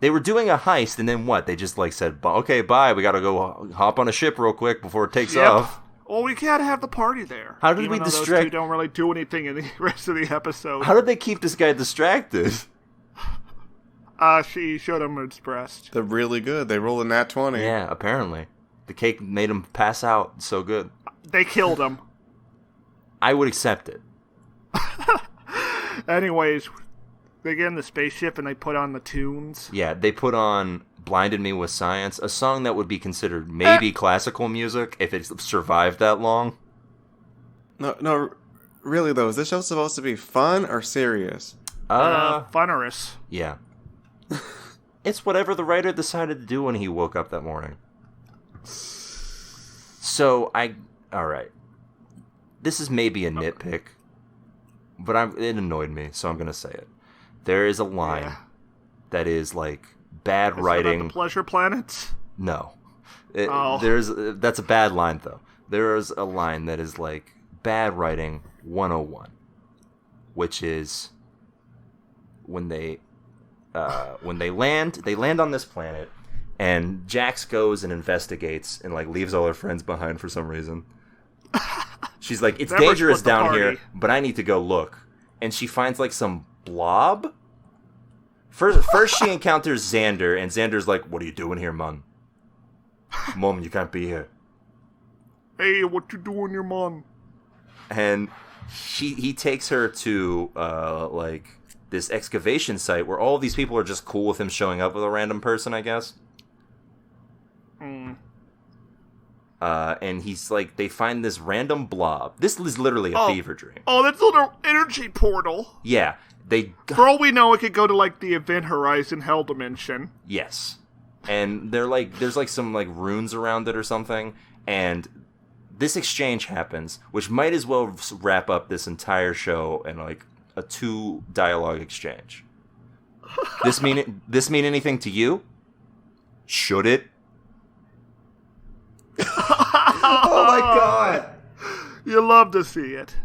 They were doing a heist, and then what? They just like said, "Okay, bye. We gotta go hop on a ship real quick before it takes off." Well, we gotta have the party there. How did even we though distract? Those two don't really do anything in the rest of the episode. How did they keep this guy distracted? She showed him his breast. They're really good. They roll a nat 20. Yeah, apparently. The cake made him pass out. It's so good. They killed him. I would accept it. Anyways, they get in the spaceship and they put on the tunes. Yeah, they put on Blinded Me with Science, a song that would be considered maybe classical music if it survived that long. No, really though, is this show supposed to be fun or serious? Funnerous. Yeah. It's whatever the writer decided to do when he woke up that morning. So all right. This is maybe a nitpick, but it annoyed me, so I'm gonna say it. There is a line that is like bad writing. About the pleasure planets? No, Oh. That's a bad line though. There is a line that is like bad writing 101, which is when they land on this planet, and Jax goes and investigates and like leaves all her friends behind for some reason. She's like, it's Never dangerous split the down party. here, but I need to go look. And she finds like some blob. First she encounters Xander, and Xander's like, what are you doing here, Mom? Mom, you can't be here. Hey, what you doing here, Mom? And he takes her to like this excavation site where all these people are just cool with him showing up with a random person, I guess. And he's like, they find this random blob. This is literally a fever dream. Oh, that's a little energy portal. Yeah, For all we know, it could go to like the Event Horizon Hell Dimension. Yes, and there's like some like runes around it or something, and this exchange happens, which might as well wrap up this entire show in like a 2 dialogue exchange. This mean anything to you? Should it? Oh my god! You love to see it.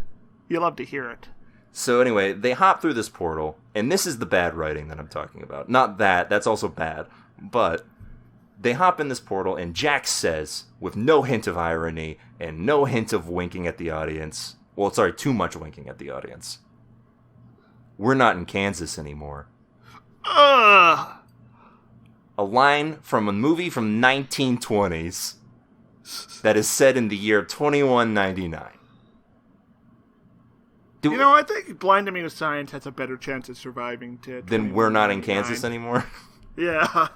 You love to hear it. So anyway, they hop through this portal, and this is the bad writing that I'm talking about. Not that's also bad, but they hop in this portal, and Jax says, with no hint of irony and no hint of winking at the audience, well, sorry, too much winking at the audience, we're not in Kansas anymore. Ugh. A line from a movie from 1920s that is set in the year 2199. You know, I think Blind Amino Science has a better chance of surviving to. Then we're not in Kansas anymore? Yeah.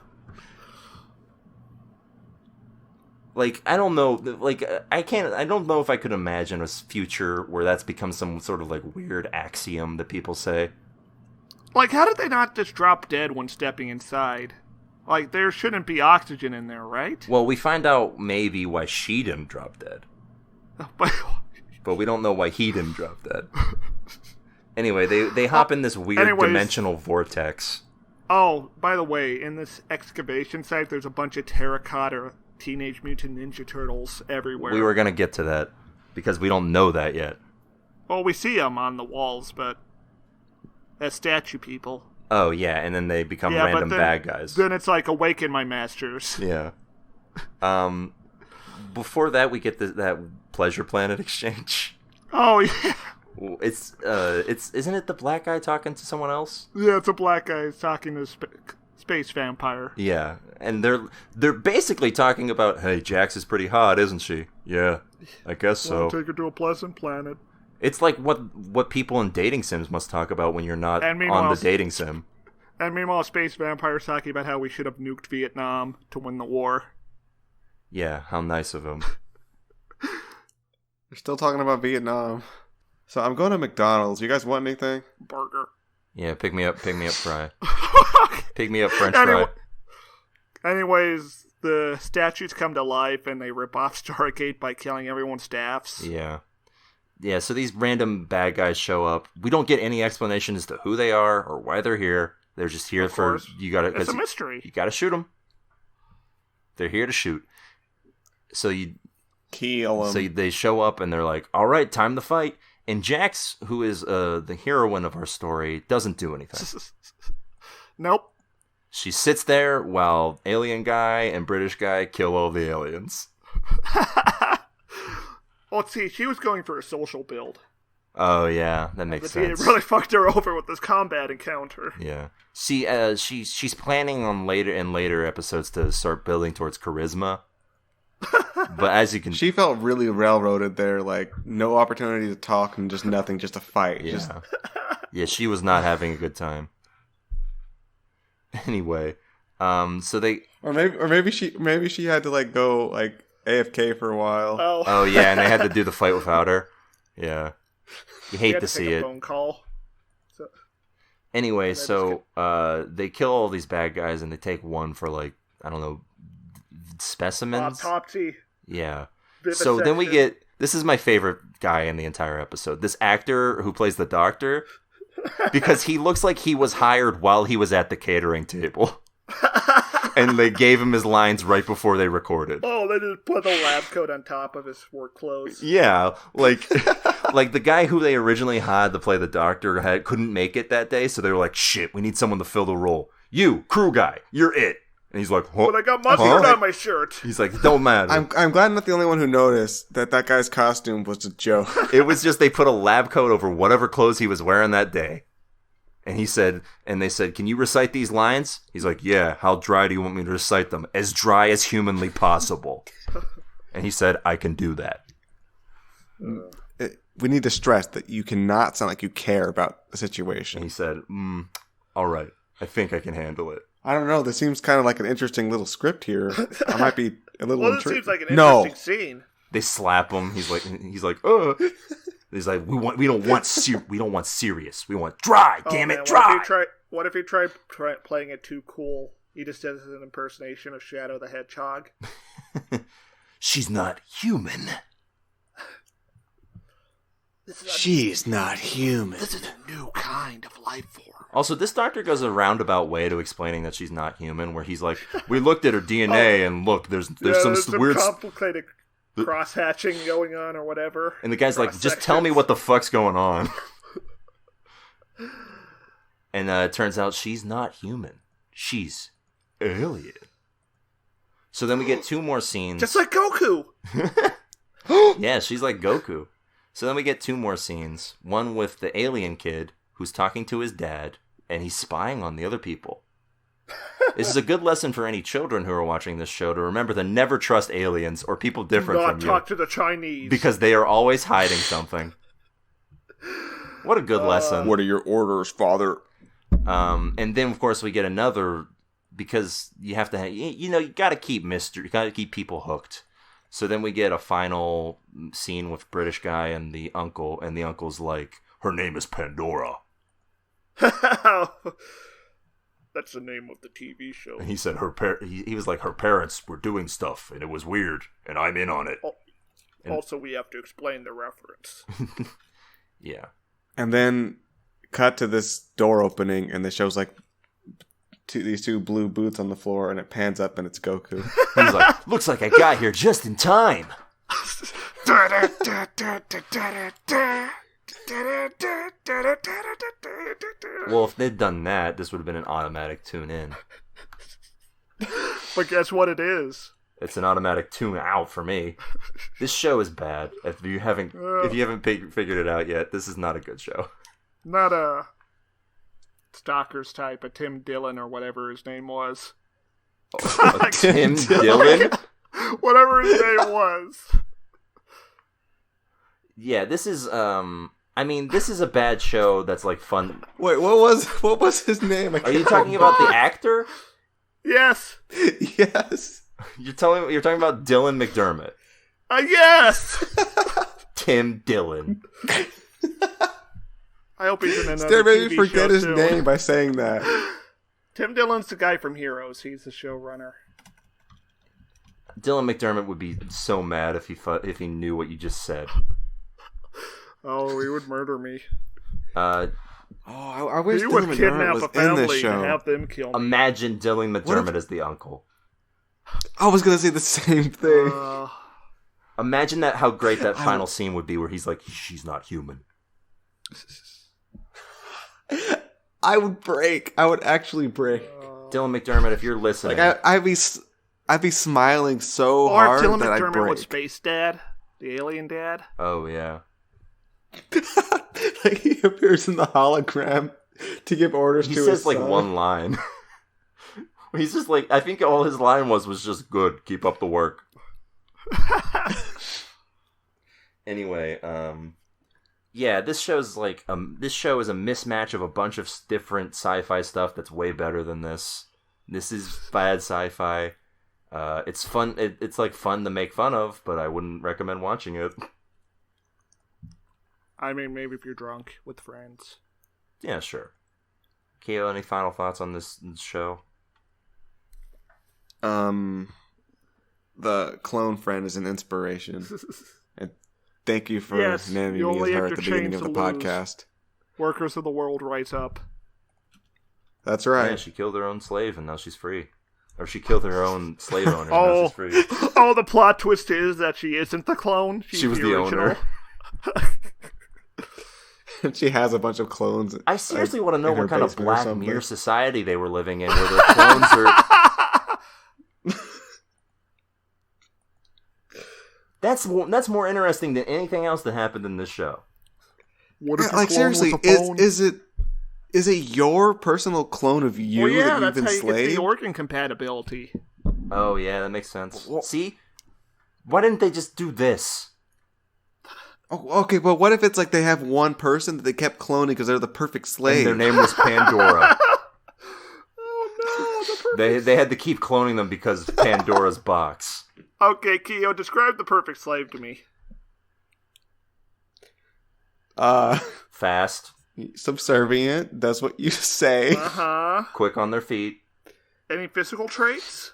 Like, I don't know, like, I don't know if I could imagine a future where that's become some sort of, like, weird axiom that people say. Like, how did they not just drop dead when stepping inside? Like, there shouldn't be oxygen in there, right? Well, we find out maybe why she didn't drop dead. But we don't know why he didn't drop dead. Anyway, they hop in this weird dimensional vortex. Oh, by the way, in this excavation site, there's a bunch of terracotta Teenage Mutant Ninja Turtles everywhere. We were going to get to that, because we don't know that yet. Well, we see them on the walls, but as statue people. Oh, yeah, and then they become random bad guys. Then it's like, awaken my masters. Yeah. Before that, we get that Pleasure Planet exchange. Oh, yeah. It's isn't it the black guy talking to someone else? Yeah, it's a black guy talking to space vampire. Yeah, and they're basically talking about, hey, Jax is pretty hot, isn't she? Yeah, I guess so. Take her to a pleasant planet. It's like what people in dating sims must talk about when you're not on the dating sim. And meanwhile, space vampire's talking about how we should have nuked Vietnam to win the war. Yeah, how nice of him. We're still talking about Vietnam. So I'm going to McDonald's. You guys want anything? Burger. Yeah, pick me up fry. Pick me up French Anyway, fry. Anyways, the statues come to life and they rip off Stargate by killing everyone's staffs. Yeah. Yeah, so these random bad guys show up. We don't get any explanation as to who they are or why they're here. They're just here for... It's a mystery. You gotta shoot them. They're here to shoot. So you... Kill them. So they show up and they're like, all right, time to fight. And Jax, who is the heroine of our story, doesn't do anything. Nope. She sits there while alien guy and British guy kill all the aliens. Well, see, she was going for a social build. Oh, yeah, that makes sense. It really fucked her over with this combat encounter. Yeah. She's planning on later episodes to start building towards charisma. But as you can... She felt really railroaded there, like, no opportunity to talk and just nothing, just a fight. Yeah. Yeah, she was not having a good time. Anyway, so they... Or maybe she had to, like, go, like, AFK for a while. Oh, yeah, and they had to do the fight without her. Yeah. You hate to see it. Phone call. Anyway, so they kill all these bad guys and they take one for, like, I don't know, specimens? Autopsy. Yeah. So then we get, this is my favorite guy in the entire episode. This actor who plays the doctor, because he looks like he was hired while he was at the catering table. And they gave him his lines right before they recorded. Oh, they just put a lab coat on top of his work clothes. Yeah, like the guy who they originally had to play the doctor couldn't make it that day, so they were like, shit, we need someone to fill the role. You, crew guy, you're it. And he's like, huh? But I got mustard on my shirt. He's like, don't matter. I'm glad I'm not the only one who noticed that guy's costume was a joke. It was just they put a lab coat over whatever clothes he was wearing that day. And they said, can you recite these lines? He's like, yeah, how dry do you want me to recite them? As dry as humanly possible. And he said, I can do that. We need to stress that you cannot sound like you care about the situation. And he said, all right, I think I can handle it. I don't know. This seems kind of like an interesting little script here. I might be a little Well, intrigued. this seems like an interesting scene. They slap him. He's like, ugh. He's like, we don't want serious. We want dry. Damn it, dry. What if you try playing it too cool? He just does an impersonation of Shadow the Hedgehog. She's not human. She's not human. This is a new kind of life form. Also, this doctor goes a roundabout way to explaining that she's not human, where he's like, we looked at her DNA and look, there's some weird complicated cross-hatching going on or whatever. And the guy's like, just tell me what the fuck's going on. And it turns out she's not human. She's alien. So then we get two more scenes. Just like Goku! Yeah, she's like Goku. So then we get two more scenes. One with the alien kid who's talking to his dad, and he's spying on the other people. This is a good lesson for any children who are watching this show to remember to never trust aliens or people different from you. Do not talk to the Chinese. Because they are always hiding something. What a good lesson. What are your orders, father? And then, of course, we get another, because you have to, you got to keep mystery, you got to keep people hooked. So then we get a final scene with British guy and the uncle's like, her name is Pandora. That's the name of the TV show. And he said he was like, her parents were doing stuff, and it was weird, and I'm in on it. Also, we have to explain the reference. Yeah. And then cut to this door opening, and it shows like these two blue boots on the floor, and it pans up, and it's Goku. He's like, looks like I got here just in time. Well, if they'd done that, this would have been an automatic tune in. But guess what it is? It's an automatic tune out for me. This show is bad. If you haven't figured it out yet, this is not a good show. Not a Stalkers type, a Tim Dillon or whatever his name was. Tim Dillon? Whatever his name was. Yeah, this is this is a bad show that's like fun. Wait, what was his name? Are you talking about the actor? Yes. Yes. You're talking about Dylan McDermott. Yes. Tim Dillon. I hope he's in another Stare made TV me forget show his soon. name by saying that. Tim Dillon's the guy from Heroes. He's the showrunner. Dylan McDermott would be so mad if he knew what you just said. Oh, he would murder me. I wish He Dylan would McDermott kidnap was a in family this show. and have them kill me. Imagine Dylan McDermott as the uncle. I was gonna say the same thing. Imagine how great that final scene would be, where he's like, "She's not human." I would break. I would actually break. Dylan McDermott, if you're listening, Like I'd be smiling so Or hard Dylan that I'd McDermott break. was Space Dad, the alien dad. oh yeah, Like he appears in the hologram to give orders he to says his like son. one line. He's just like, I think all his line was just good. Keep up the work. Anyway, yeah, this show is a mismatch of a bunch of different sci-fi stuff that's way better than this. This is bad sci-fi. It's fun. It's like fun to make fun of, but I wouldn't recommend watching it. I mean, maybe if you're drunk with friends. Yeah, sure. Keo, any final thoughts on this show? the clone friend is an inspiration. And thank you for Yes, naming you me only as her have at the to beginning change of the the lose. podcast. Workers of the world, rise up. That's right. Yeah, she killed her own slave and now she's free. Or she killed her own slave owner and now she's free. Oh, the plot twist is that she isn't the clone. She's She was the original. owner. She has a bunch of clones. I seriously want to know in her what kind of basement or Black something. Mirror society they were living in where their clones are... That's more interesting than anything else that happened in this show. What if Yeah, your like clone was seriously, a phone? is it your personal clone of you Well, yeah, that you've that's how you get enslaved? the organ compatibility. Oh, yeah, that makes sense. See? Why didn't they just do this? Oh, okay, but what if it's like they have one person that they kept cloning because they're the perfect slave? And their name was Pandora. Oh no, the perfect... They had to keep cloning them because of Pandora's box. Okay, Keo, describe the perfect slave to me. Fast, Subservient. That's what you say. Uh-huh. quick on their feet. Any physical traits?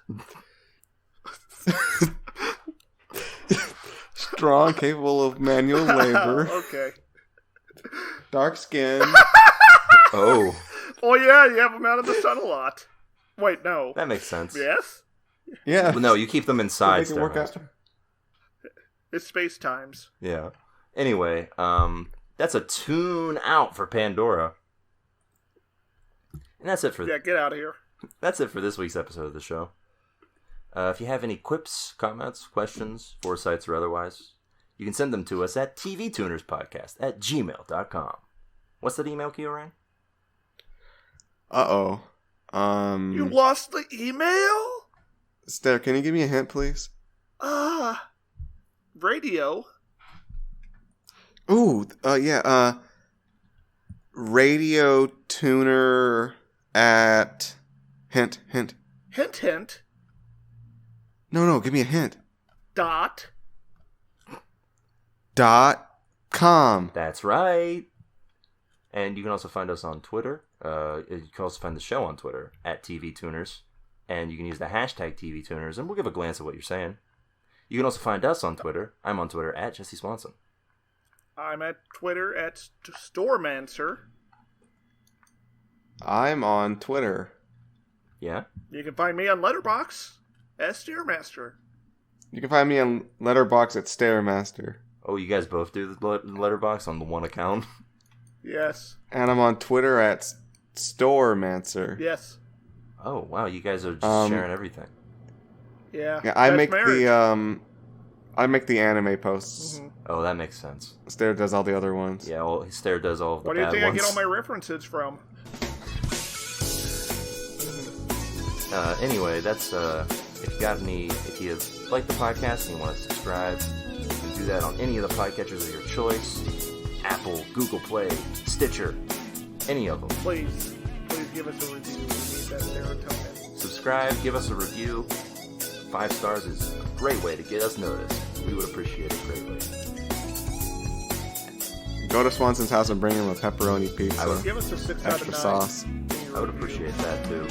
Strong, capable of manual labor. Okay. Dark skin. Oh, Oh yeah, you have them out in the sun a lot. Wait, no. that makes sense. Yes? Yeah. Well, no, you keep them inside. They can work out. Stairmaster. It's space times. Yeah. Anyway, that's a tune out for Pandora. And that's it for Yeah, get out of here. That's it for this week's episode of the show. If you have any quips, comments, questions, foresights, or otherwise, you can send them to us at tvtunerspodcast@gmail.com. What's that email, Kioran? Uh-oh. You lost the email? Stair, can you give me a hint, please? Radio? Ooh, yeah, radio tuner at... Hint. Hint, hint. No, give me a hint. .com. That's right. And you can also find us on Twitter. You can also find the show on Twitter at TVTuners. And you can use the hashtag TVTuners, and we'll give a glance at what you're saying. You can also find us on Twitter. I'm on Twitter at Jesse Swanson. I'm at Twitter at Storemancer. I'm on Twitter. Yeah? You can find me on Letterboxd as Steermaster. You can find me on Letterboxd at Stairmaster. Oh, you guys both do the letterbox on the one account? Yes. And I'm on Twitter at Storemancer. Yes. Oh, wow, you guys are just sharing everything. Yeah. Yeah, I That's make marriage. I make the anime posts. Mhm. Oh, that makes sense. Stair does all the other ones. Yeah, well, Stair does all of the What do you bad think ones. I get all my references from? Anyway, that's, if you like the podcast and you want to subscribe, you can do that on any of the podcatchers of your choice. Apple, Google Play, Stitcher, any of them. Please give us a review. We need that serotonin. Subscribe, give us a review. 5 stars is a great way to get us noticed. We would appreciate it greatly. Go to Swanson's house and bring him a pepperoni pizza. Give us a 6 out of 9. Extra sauce. I would appreciate that too.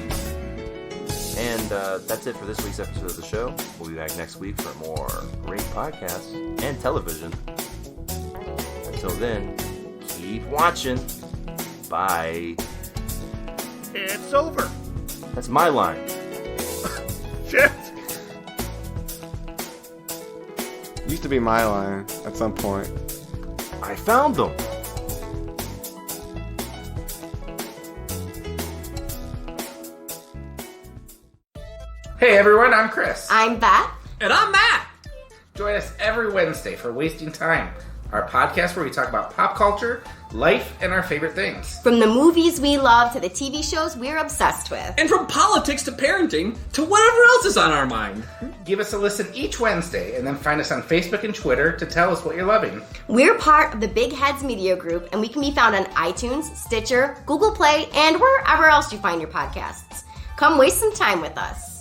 And that's it for this week's episode of the show. We'll be back next week for more great podcasts and television. Until then, keep watching. Bye. It's over. That's my line. Shit. Used to be my line at some point. I found them. Hey everyone, I'm Chris. I'm Beth. And I'm Matt. Join us every Wednesday for Wasting Time, our podcast where we talk about pop culture, life, and our favorite things. From the movies we love to the TV shows we're obsessed with. And from politics to parenting to whatever else is on our mind. Give us a listen each Wednesday and then find us on Facebook and Twitter to tell us what you're loving. We're part of the Big Heads Media Group, and we can be found on iTunes, Stitcher, Google Play, and wherever else you find your podcasts. Come waste some time with us.